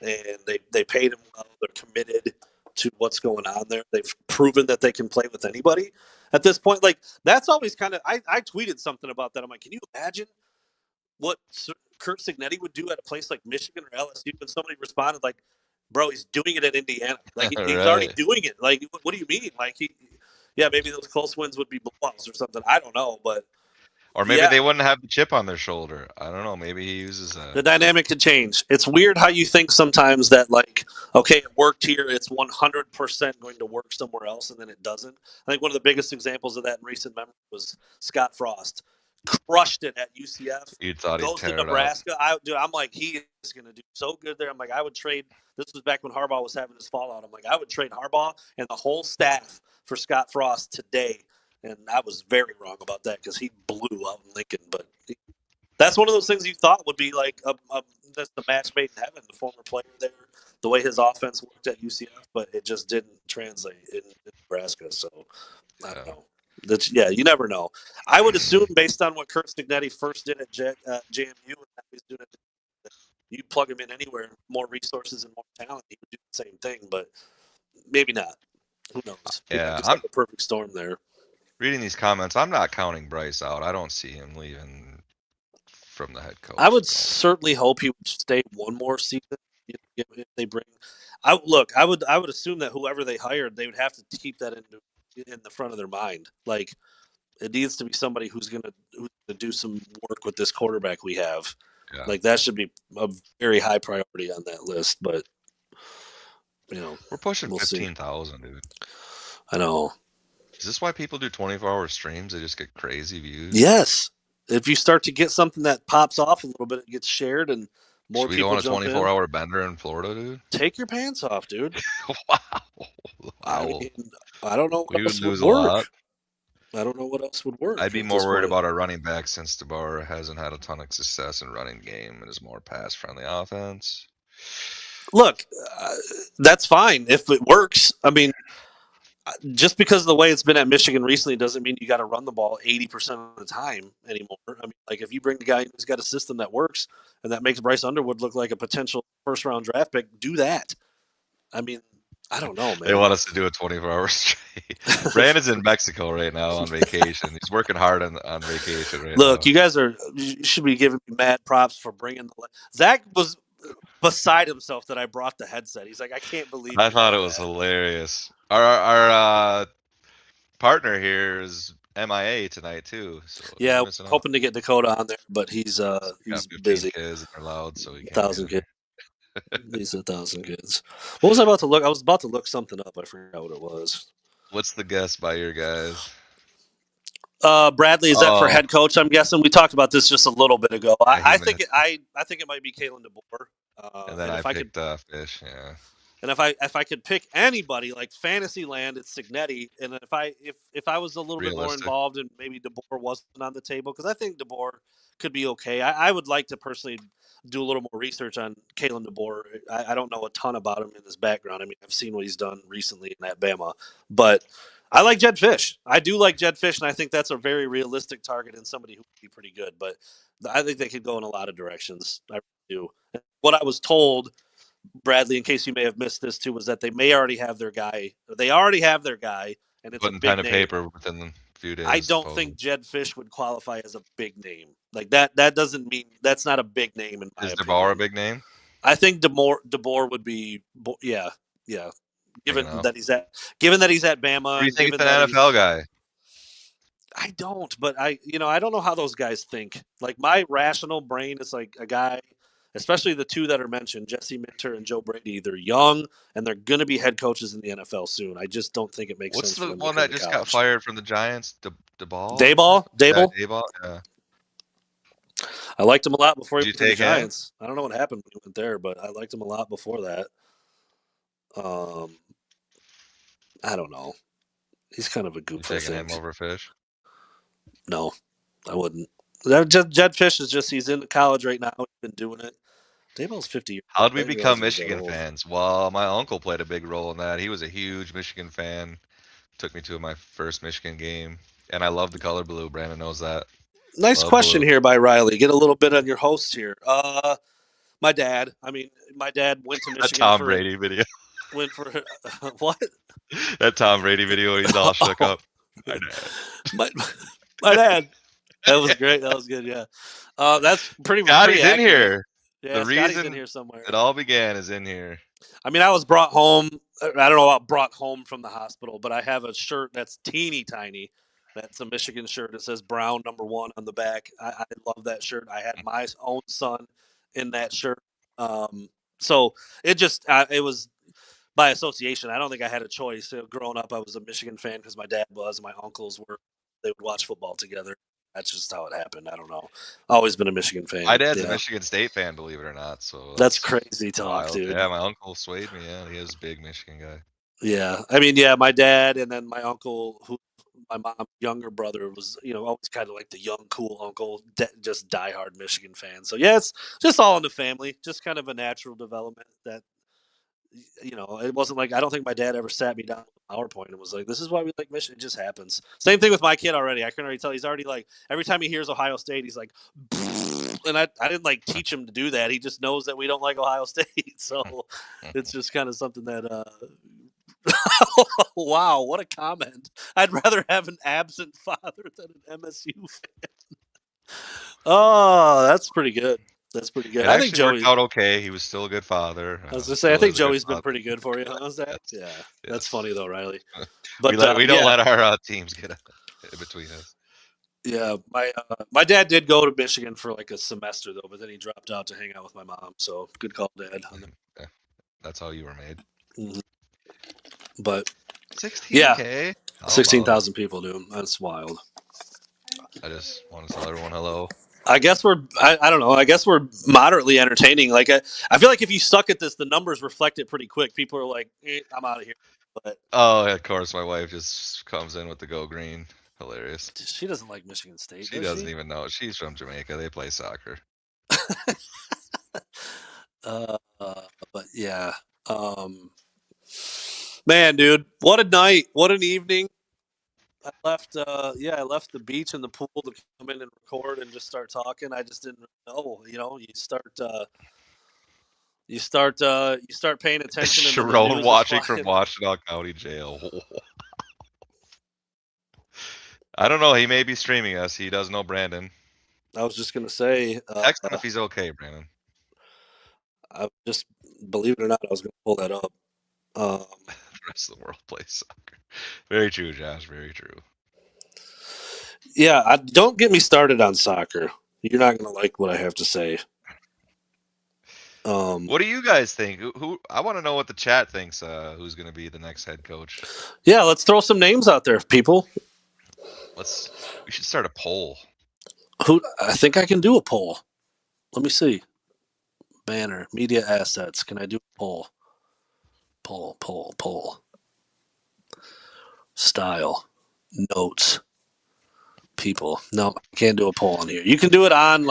and they paid him well. They're committed to what's going on there. They've proven that they can play with anybody at this point. Like that's always kind of. I tweeted something about that. I'm like, can you imagine what Kurt Signetti would do at a place like Michigan or LSU? And somebody responded like, "Bro, he's doing it at Indiana. Like he's already Right. doing it. Like what do you mean? Like yeah, maybe those close wins would be blowouts or something. I don't know, but." Or maybe Yeah, they wouldn't have the chip on their shoulder. I don't know. Maybe he uses a. the dynamic could change. It's weird how you think sometimes that like, okay, it worked here, it's 100% going to work somewhere else, and then it doesn't. I think one of the biggest examples of that in recent memory was Scott Frost, crushed it at UCF, You thought he'd goes to tear it up. Nebraska. I'm like, he is going to do so good there. I'm like, I would trade. This was back when Harbaugh was having his fallout. I'm like, I would trade Harbaugh and the whole staff for Scott Frost today. And I was very wrong about that because he blew out in Lincoln, but that's one of those things you thought would be like that's the match made in heaven. The former player there, the way his offense worked at UCF, but it just didn't translate in Nebraska. So I don't Yeah. know. Yeah, you never know. I would assume based on what Kurt Stignetti first did at JMU, and now he's doing it, you plug him in anywhere, more resources and more talent, he would do the same thing. But maybe not. Who knows? We might Yeah. just have I'm a perfect storm there. reading these comments. I'm not counting Bryce out. I don't see him leaving from the head I coach would spot. certainly hope he would stay one more season. If they bring, I look, I would assume that whoever they hired, they would have to keep that in the front of their mind. Like It needs to be somebody who's gonna do some work with this quarterback we have. Yeah. Like that should be a very high priority on that list. But We're pushing we'll see. 15,000, dude. I know. Is this why people do 24-hour streams? They just get crazy views. Yes. If you start to get something that pops off a little bit, it gets shared and more Should we go on people a jump in. 24-hour bender in Florida, dude? Take your pants off, dude. Wow. I Wow. mean, I don't know what We would else would lose a work. lot. I don't know what else would work I'd be at more this worried point. about our running back since DeBoer hasn't had a ton of success in running game and is more pass-friendly offense. Look, that's fine if it works. I mean, just because of the way it's been at Michigan recently doesn't mean you got to run the ball 80% of the time anymore. I mean, like if you bring the guy who's got a system that works and that makes Bryce Underwood look like a potential first-round draft pick, do that. I mean, I don't know, man. They want us to do a 24-hour straight. Brandon's in Mexico right now on vacation. He's working hard on vacation right now. Look, you guys you should be giving me mad props for bringing the. Zach was beside himself that I brought the headset. He's like, I can't believe. I thought it was hilarious. Our partner here is MIA tonight too. So Yeah, he's missing out. hoping to get Dakota on there, but he's Got 15 busy. kids and they're loud, so he can't. 1,000 kids. He's 1,000 kids. What was I about to look? I was about to look something up. I forgot what it was. What's the guess by your guys? Bradley, is that for head coach? I'm guessing we talked about this just a little bit ago. I think it might be Kalen DeBoer. And then I picked Fish. Yeah. And if I could pick anybody like Fantasyland, it's Signetti. And if I was a little bit more involved and maybe DeBoer wasn't on the table, because I think DeBoer could be okay. I would like to personally do a little more research on Kalen DeBoer. I don't know a ton about him in his background. I mean, I've seen what he's done recently in Alabama, but I like Jedd Fisch. I do like Jedd Fisch, and I think that's a very realistic target and somebody who would be pretty good. But I think they could go in a lot of directions. I do. What I was told, Bradley, in case you may have missed this too, was that they may already have their guy. They already have their guy, and it's putting a big pen and name. paper within a few days. I don't think Jedd Fisch would qualify as a big name. Like that doesn't mean that's not a big name in my opinion. Is DeBoer a big name? I think DeBoer would be, yeah. Given that he's at Bama. Do you think it's an NFL guy? I don't, but I don't know how those guys think. Like my rational brain is like a guy, especially the two that are mentioned, Jesse Minter and Joe Brady. They're young and they're going to be head coaches in the NFL soon. I just don't think it makes sense. What's the one that just got fired from the Giants? Daboll? Daboll? Yeah. I liked him a lot before he went to the Giants. I don't know what happened when he went there, but I liked him a lot before that. I don't know. He's kind of a goof. You taking him over Fish? No, I wouldn't. Jedd Fisch is just, he's in college right now. He's been doing it. Daboll's 50 years. How did we become Michigan fans? Well, my uncle played a big role in that. He was a huge Michigan fan. Took me to my first Michigan game. And I love the color blue. Brandon knows that. Nice question here by Riley. Get a little bit on your host here. My dad. I mean, my dad went to Michigan. That Tom Brady video. Went for what? That Tom Brady video. He's all shook up. My dad. That was great. That was good. Yeah. That's pretty. Scotty's in here. Yeah, the reason in here somewhere. It all began is in here. I mean, I was brought home. I don't know about brought home from the hospital, but I have a shirt that's teeny tiny. That's a Michigan shirt. It says Brown #1 on the back. I love that shirt. I had my own son in that shirt. So it just it was by association. I don't think I had a choice. Growing up, I was a Michigan fan because my dad was, and my uncles were. They would watch football together. That's just how it happened. I don't know. Always been a Michigan fan. My dad's a Michigan State fan, believe it or not. So that's crazy talk, dude. Yeah, my uncle swayed me. Yeah, he is a big Michigan guy. Yeah, I mean, my dad and then my uncle, who my mom's younger brother was, always kind of like the young, cool uncle, just diehard Michigan fan. So yeah, it's just all in the family, just kind of a natural development that. It wasn't like, I don't think my dad ever sat me down with a PowerPoint and was like, this is why we like Michigan. It just happens. Same thing with my kid already. I can already tell he's already like, every time he hears Ohio State, he's like, and I didn't like teach him to do that. He just knows that we don't like Ohio State. So it's just kind of something that, wow, what a comment. I'd rather have an absent father than an MSU fan. Oh, that's pretty good. That's pretty good. I think Joey worked out okay. He was still a good father. I was going to say, I think Joey's been pretty good for you. How's that? That's funny though, Riley. But we don't let our teams get in between us. Yeah, my dad did go to Michigan for like a semester though, but then he dropped out to hang out with my mom. So good call, Dad. On that. Yeah, that's how you were made. Mhm. But yeah, 16K? How sixteen about it? thousand people do. That's wild. I just want to tell everyone hello. I guess I don't know. I guess we're moderately entertaining. Like I feel like if you suck at this, the numbers reflect it pretty quick. People are like, I'm out of here. But Oh, of course, my wife just comes in with the go green. Hilarious. she doesn't like Michigan State, She does doesn't she? even know. She's from Jamaica. They play soccer. Uh, but yeah, um, man, dude, what a night, what an evening. I left, I left the beach and the pool to come in and record and just start talking. I just didn't know, you start paying attention, and then the Sherrone news is watching from flying. Washtenaw County Jail. I don't know. He may be streaming us. He does know Brandon. I was just gonna say, Text him if he's okay, Brandon. I just believe it or not, I was gonna pull that up. Um, The rest of the world plays soccer. Very true, Josh. Very true. yeah, don't get me started on soccer. You're not gonna like what I have to say. What do you guys think? Who I want to know what the chat thinks. Who's going to be the next head coach? Yeah, let's throw some names out there, people. Let's. We should start a poll. Who I think I can do a poll. Let me see. Banner, media assets. Can I do a poll? Poll. Style, notes, people. No, I can't do a poll on here. You can do it on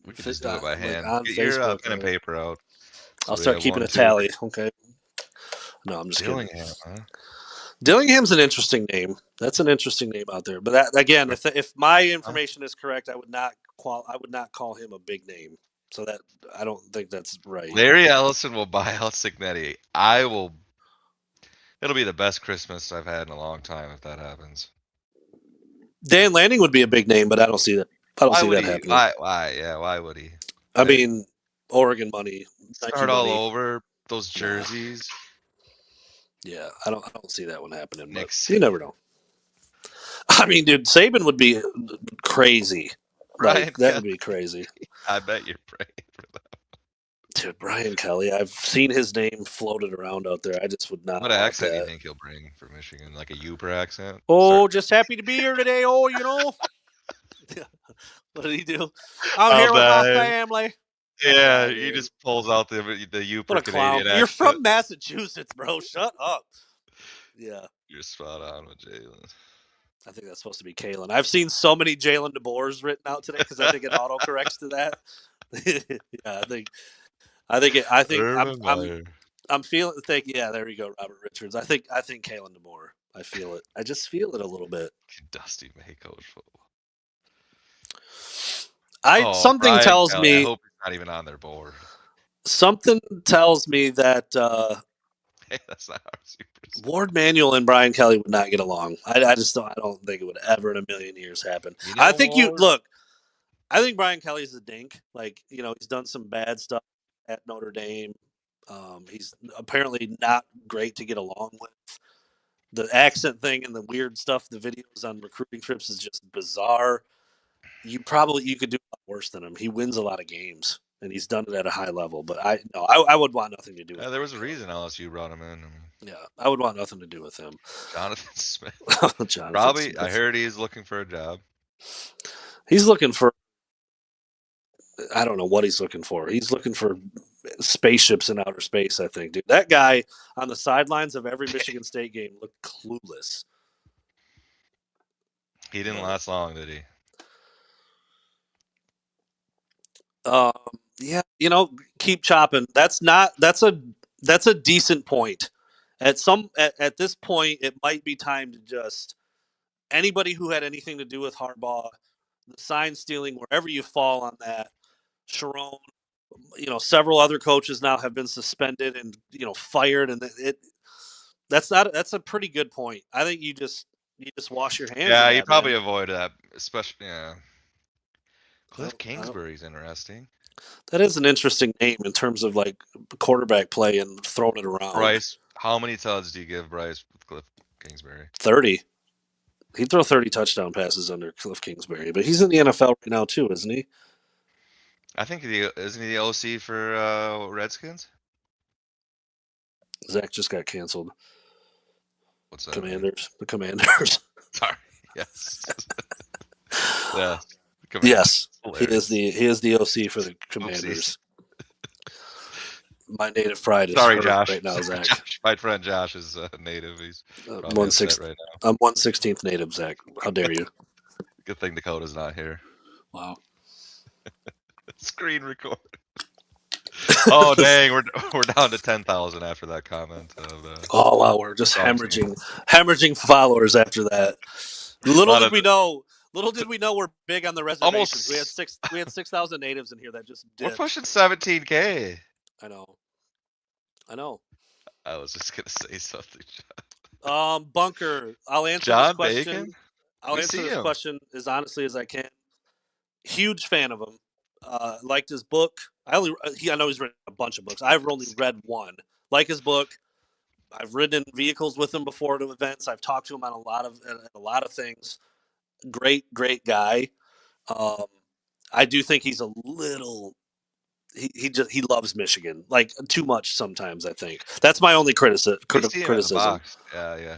We could just do it by like hand. on Get your Facebook. pen and paper out. I'll So we start have keeping one, a two. tally. Okay. No, I'm just kidding. Dillingham, huh? Dillingham's an interesting name. That's an interesting name out there. But that again, if my Huh? information is correct, I would not call him a big name. So that I don't think that's right. Larry Ellison will buy out Signetti. I will. It'll be the best Christmas I've had in a long time if that happens. Dan Lanning would be a big name, but I don't see that. I don't Why see would that he? happening. Why? Yeah, why would he? I Right? mean, Oregon money, Nike Start all money. over those Nah, jerseys. yeah, I don't see that one happening. But Nick you Saban. never know. I mean, dude, Saban would be crazy. Like Brian that Kelly. would be crazy. I bet you're praying for that. Dude, Brian Kelly. I've seen his name floated around out there. I just would not What want accent do you that. think he'll bring for Michigan? Like a Uper accent? Start. Oh, just happy to be here today. Oh, what did he do? I'm I'll here with my die. family. What a Yeah, guy, he dude. just pulls out the What Uper a clown. Canadian You're accent. from Massachusetts, bro. Shut up. Yeah. You're spot on with Jalen. I think that's supposed to be Kalen. I've seen so many Jalen DeBoers written out today because I think it autocorrects to that. Yeah, I think Urban Meyer. I'm feeling think yeah, there you go, Robert Richards. I think Kalen DeBoer. I feel it. I just feel it a little bit. Dusty May coach football. I Oh, something Brian tells Kelly. I me hope he's not even on their board. something tells me that Hey, that's not our super. Ward Manuel and Brian Kelly would not get along. I just don't. I don't think it would ever in a million years happen. You I know, think you Ward. look. I think Brian Kelly's a dink. Like he's done some bad stuff at Notre Dame. He's apparently not great to get along with. The accent thing and the weird stuff, the videos on recruiting trips is just bizarre. You could do a lot worse than him. He wins a lot of games and he's done it at a high level. But I would want nothing to do with There was a Kelly. reason LSU brought him in. I mean, Yeah, I would want nothing to do with him. Jonathan Smith. Jonathan Probably, I Smith. heard he's looking for a job. He's looking for. I don't know what he's looking for. He's looking for spaceships in outer space. I think, dude. That guy on the sidelines of every Michigan State game looked clueless. He didn't But last long, did he? um, yeah, keep chopping. That's a decent point. At this point, it might be time to just anybody who had anything to do with Harbaugh, the sign stealing, wherever you fall on that. Sherrone, several other coaches now have been suspended and fired, and that's a pretty good point. I think you just wash your hands of Yeah, he that, man. probably avoided that, especially. Yeah, I Cliff don't, I don't, Kingsbury's interesting. that is an interesting name in terms of like quarterback play and throwing it around. Bryce, how many tuds do you give Bryce with Cliff Kingsbury? 30. He'd throw 30 touchdown passes under Cliff Kingsbury, but he's in the NFL right now too, isn't he? I think isn't he the OC for Redskins? Zach just got canceled. What's that mean? Commanders, the Commanders. Sorry. Yes. Yes. Commanders. Yes, Hilarious. he is the OC for the Oopsies. Commanders. My native pride is Sorry, hurt Josh. right now, Sorry, Zach. Josh. My friend Josh is native. He's probably One upset sixth. right now. I'm 1/16th native, Zach. How dare you? Good thing Dakota's not here. Wow. Screen record. Oh dang, we're down to 10,000 after that comment of Oh wow, we're just strong team. hemorrhaging followers after that. A Little lot did of we know. Little did we know we're big on the reservations. almost. We had 6,000 natives in here that just We're dipped. pushing 17K. I know. I know. I was just gonna say something. Bunker. I'll answer this John question. Bacon. I'll We answer see this him. question as honestly as I can. Huge fan of him. Liked his book. I know he's written a bunch of books. I've only read one. Like his book. I've ridden in vehicles with him before to events. I've talked to him on a lot of things. Great guy. Um, I do think he's a little. He loves Michigan like too much sometimes. I think that's my only We see him in the criticism. box. Yeah, yeah.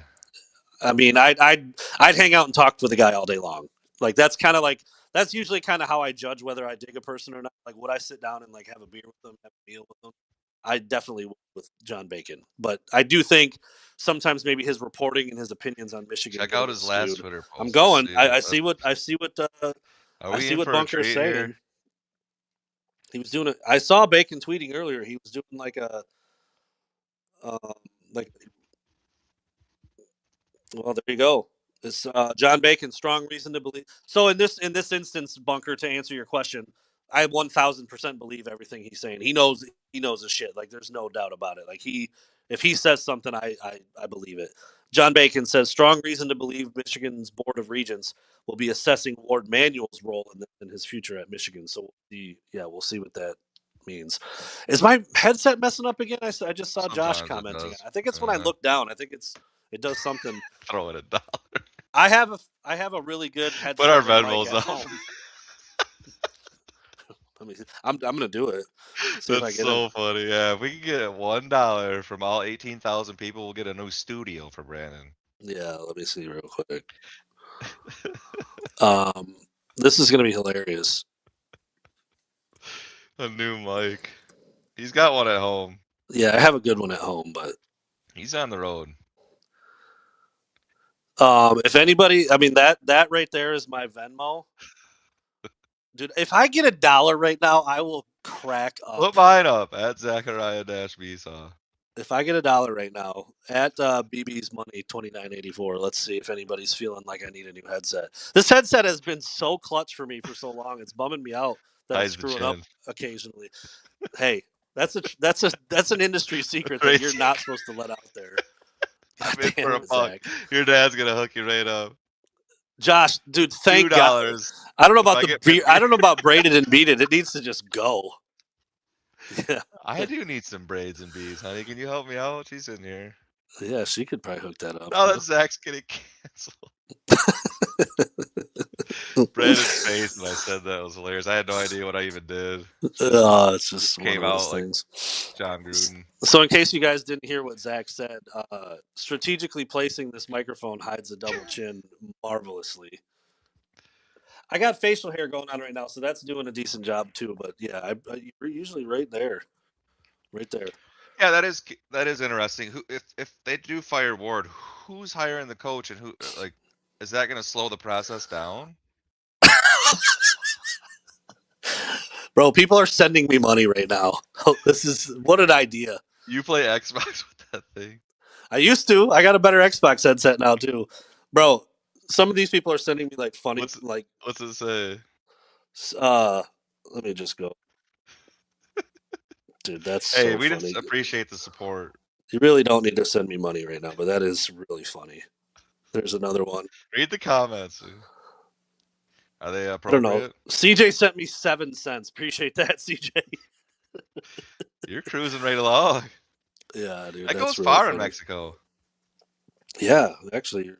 I mean, I'd hang out and talk with a guy all day long. Like that's usually kind of how I judge whether I dig a person or not. Like, would I sit down and like have a beer with them, have a meal with them? I definitely would with John Bacon, but I do think sometimes maybe his reporting and his opinions on Michigan Check get a out little his last skewed. Twitter I'm post. going. Are I we see in what for a Bunker is treat saying. here? He was doing it. I saw Bacon tweeting earlier. He was doing like a um, like well, there you go. This John Bacon, strong reason to believe. So in this instance, Bunker, to answer your question, I 1,000% believe everything he's saying. He knows his shit. Like there's no doubt about it. Like if he says something, I believe it. John Bacon says strong reason to believe Michigan's Board of Regents will be assessing Ward Manuel's role in his future at Michigan. So we'll see what that means. Is my headset messing up again? I just saw Josh Sometimes it commenting. does. I think it's when I look down. I think it does something. Throw it a dollar. I have a really good Put our headset and mic Venmos at up. home. Let me. I'm gonna do it. See if I That's get it. so funny. Yeah, if we can get $1 from all 18,000 people, we'll get a new studio for Brandon. Yeah, let me see real quick. Um, this is gonna be hilarious. A new mic. He's got one at home. Yeah, I have a good one at home, but He's on the road. if anybody, I mean that right there is my Venmo, dude. If I get $1 right now, I will crack Put up. mine up at Zachariah Beesaw. If I get $1 right now at BB's Money 2984, let's see if anybody's feeling like I need a new headset. This headset has been so clutch for me for so long; it's bumming me out that I Hides the screw it up chin. occasionally. Hey, that's an industry secret that you're Crazy. not supposed to let out there. God I'm in for damn a it, buck. Zach. Your dad's gonna hook you right up. Josh, dude, Two thank God. dollars I don't know if about I the get my beer. I beer. don't know about braided and beaded. It needs to just go. Yeah, I do need some braids and beads, honey. Can you help me out? She's in here. yeah, she could probably hook that up. Now that Zach's getting canceled. Brandon's face when I said that was hilarious. I had no idea what I even did. It's Just just one came of those out like things. John Gruden. So, in case you guys didn't hear what Zach said, strategically placing this microphone hides a double chin marvelously. I got facial hair going on right now, so that's doing a decent job too. But yeah, you're usually right there, right there. Yeah, that is interesting. Who if they do fire Ward, who's hiring the coach and who like is that going to slow the process down? Bro, people are sending me money right now. This is what an idea. You play Xbox with that thing. I used to. I got a better Xbox headset now too, bro. Some of these people are sending me like funny, What's like what's it say? uh. Let me just go, dude. That's Hey, so we just funny. appreciate the support. You really don't need to send me money right now, but that is really funny. There's another one. Read the comments. Are they I don't know. appropriate? CJ sent me 7 cents. Appreciate that, CJ. You're cruising right along. Yeah, dude, That that's goes really far in funny. Mexico. Yeah, actually,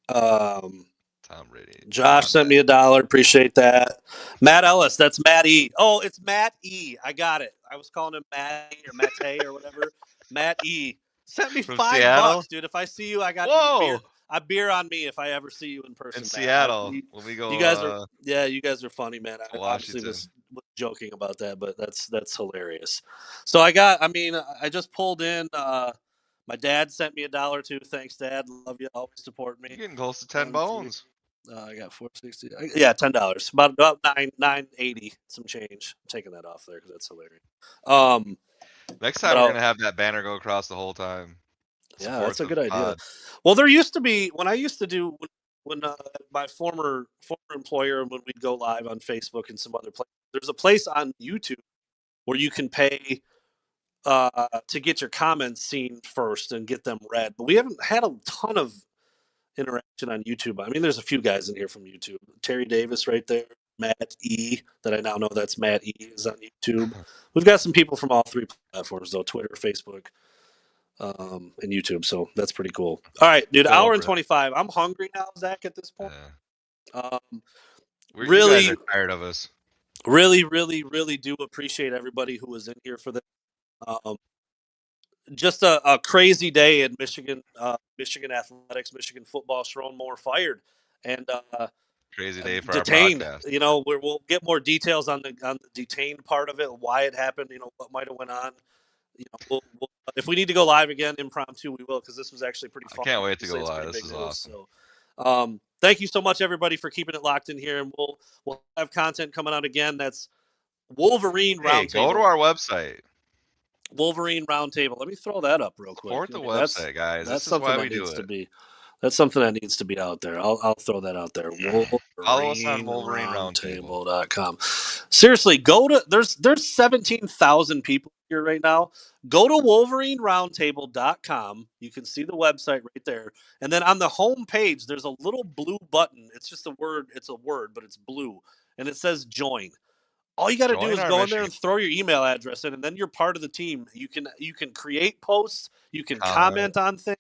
um, Tom Brady. Come Josh on, sent Dak. me $1. Appreciate that. Matt Ellis, that's Matt E. Oh, it's Matt E. I got it. I was calling him Matt E or Matte or whatever. Matt E. Sent me From $5, Seattle. dude. If I see you, I got beer. Whoa! A beer on me if I ever see you in In person, Matt. Seattle when we You go guys are, yeah, you guys are funny, man. to I obviously Washington. was joking about that, but that's hilarious. So I just pulled in. My dad sent me $1 too. Thanks, Dad. Love you. Always support You're me. getting close to 10 One, three. bones. I got 460. Yeah, $10. About 980 some change. I'm taking that off there because that's hilarious. Um, Next but time we're gonna have that banner go across the whole time. yeah, that's Support a the good idea. pod. Well, there used to be when I used to do when my former employer when we'd go live on Facebook and some other places. There's a place on YouTube where you can pay to get your comments seen first and get them read. But we haven't had a ton of interaction on YouTube. I mean, there's a few guys in here from YouTube. Terry Davis right there. Matt E, that I now know that's Matt E, is on YouTube. We've got some people from all three platforms, though Twitter, Facebook, and YouTube. So that's pretty cool. All right, dude, Go hour and over it. 25. I'm hungry now, Zach, at this point. Yeah. Um, You guys really, are tired of us. really do appreciate everybody who was in here for this. Um, just a crazy day in Michigan, Michigan athletics, Michigan football. Sherrone Moore fired and Crazy day for our detained. podcast. You know, we'll get more details on the detained part of it, why it happened. You know, what might have went on. You know, if we need to go live again, impromptu, we will because this was actually pretty I fun. can't wait to Obviously, go it's live. pretty This big is news. awesome. So, thank you so much, everybody, for keeping it locked in here, and we'll have content coming out again. That's Wolverine Hey, go to Roundtable. our website. Wolverine Roundtable. Let me throw that up real quick. Support I the mean, website, guys. that's This is something why that we do needs to it. be. That's something that needs to be out there. I'll throw that out there. Follow us on Wolverine Roundtable. WolverineRoundtable.com. Seriously, go to there's 17,000 people here right now. Go to WolverineRoundtable.com. You can see the website right there. And then on the home page, there's a little blue button. It's just a word. It's a word, but it's blue. And it says join. All you got to do Join is our go in there Michigan and throw your email address in, and then you're part of the team. You can create posts, you can comment. comment on things,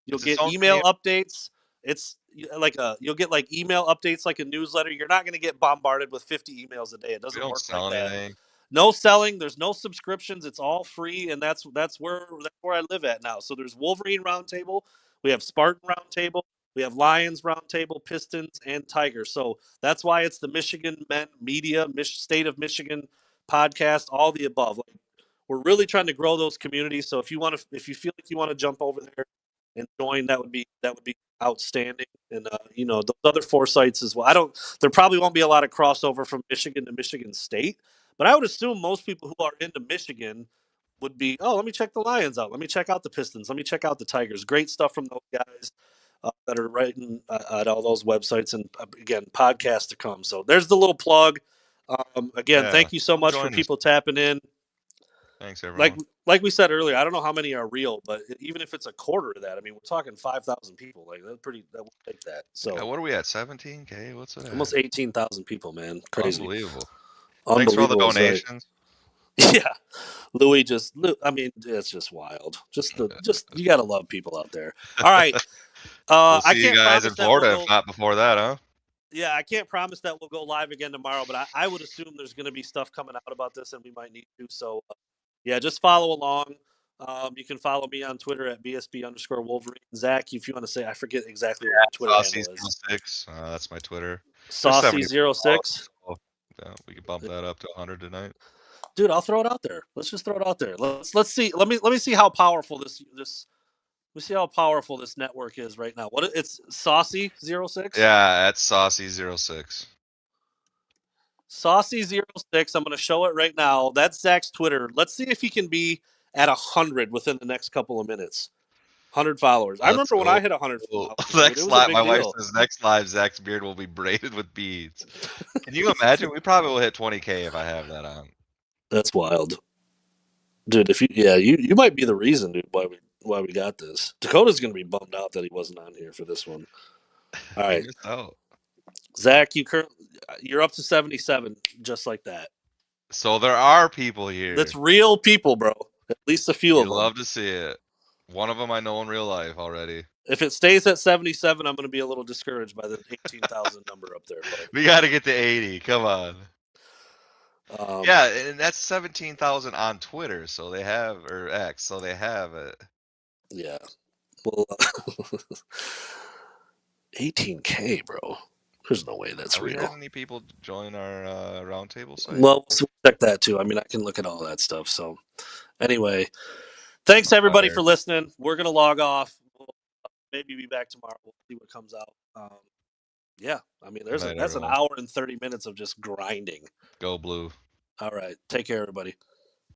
you'll It's its get own email community. updates. It's like you'll get like email updates like a newsletter. You're not going to get bombarded with 50 emails a day. It We doesn't don't work like sell that. anything. No selling. There's no subscriptions. It's all free, and that's where I live at now. So there's Wolverine Roundtable. We have Spartan Roundtable. We have Lions Roundtable, Pistons, and Tigers. So that's why it's the Michigan Men Media, State of Michigan podcast, all the above. Like, we're really trying to grow those communities. So if you feel like you want to jump over there and join, that would be outstanding. And you know, those other four sites as well. There probably won't be a lot of crossover from Michigan to Michigan State, but I would assume most people who are into Michigan would be, oh, let me check the Lions out. Let me check out the Pistons. Let me check out the Tigers. Great stuff from those guys that are writing at all those websites. And again, podcasts to come. So there's the little plug. Again, Yeah. thank you so Come much for join us. people tapping in. Thanks, Like everyone. like we said earlier, I don't know how many are real, but even if it's a quarter of that, I mean, we're talking 5,000 people. Like that's pretty. That would take that. Yeah, So what are we at? 17K? What's it at? almost 18,000 people, man. Crazy, Unbelievable. Thanks for all the unbelievable is right. donations. Yeah, Louis just. I mean, it's just wild. Just you gotta love people out there. All right. We'll I see you can't guys in promise that we'll Florida, if go. not before that, huh? Yeah, I can't promise that we'll go live again tomorrow, but I would assume there's going to be stuff coming out about this, and we might need to. So, yeah, just follow along. You can follow me on Twitter at BSB_Wolverine. Zach, if you want to say, I forget exactly what your Twitter handle is. Saucy06. That's my Twitter. There's 74 Saucy06. followers, so yeah, we can bump that up to 100 tonight. Dude, I'll throw it out there. Let's just throw it out there. Let's see. Let me see how powerful this. Let me see how powerful this network is right now. What it's Saucy06. Yeah, at Saucy06. Saucy06. I'm going to show it right now. That's Zach's Twitter. Let's see if he can be at 100 within the next couple of minutes. 100 followers. I Let's remember when go. I hit 100 followers, dude. It Next was a live, big my wife deal. says next live, Zach's beard will be braided with beads. Can you imagine? We probably will hit 20K if I have that on. That's wild, dude. If you might be the reason, dude, why we got this. Dakota's going to be bummed out that he wasn't on here for this one. All He right, missed out. Zach, you're up to 77, just like that. So there are people here. That's real people, bro. At least a few You of them. love to see it. One of them I know in real life already. If it stays at 77, I'm going to be a little discouraged by the 18,000 number up there. But We got to get to 80. Come on. um, Yeah, and that's 17,000 on Twitter, so they have, or X, so they have it. yeah, well, 18K, bro. There's no way that's Have we had real. any people join our roundtable site? Well, we'll check that too. I mean, I can look at all that stuff. So, anyway, thanks everybody for Fire. listening. We're gonna log off. We'll maybe be back tomorrow. We'll see what comes out. Yeah, I mean, Good night, that's an everyone. hour and 30 minutes of just grinding. Go blue. All right, take care, everybody.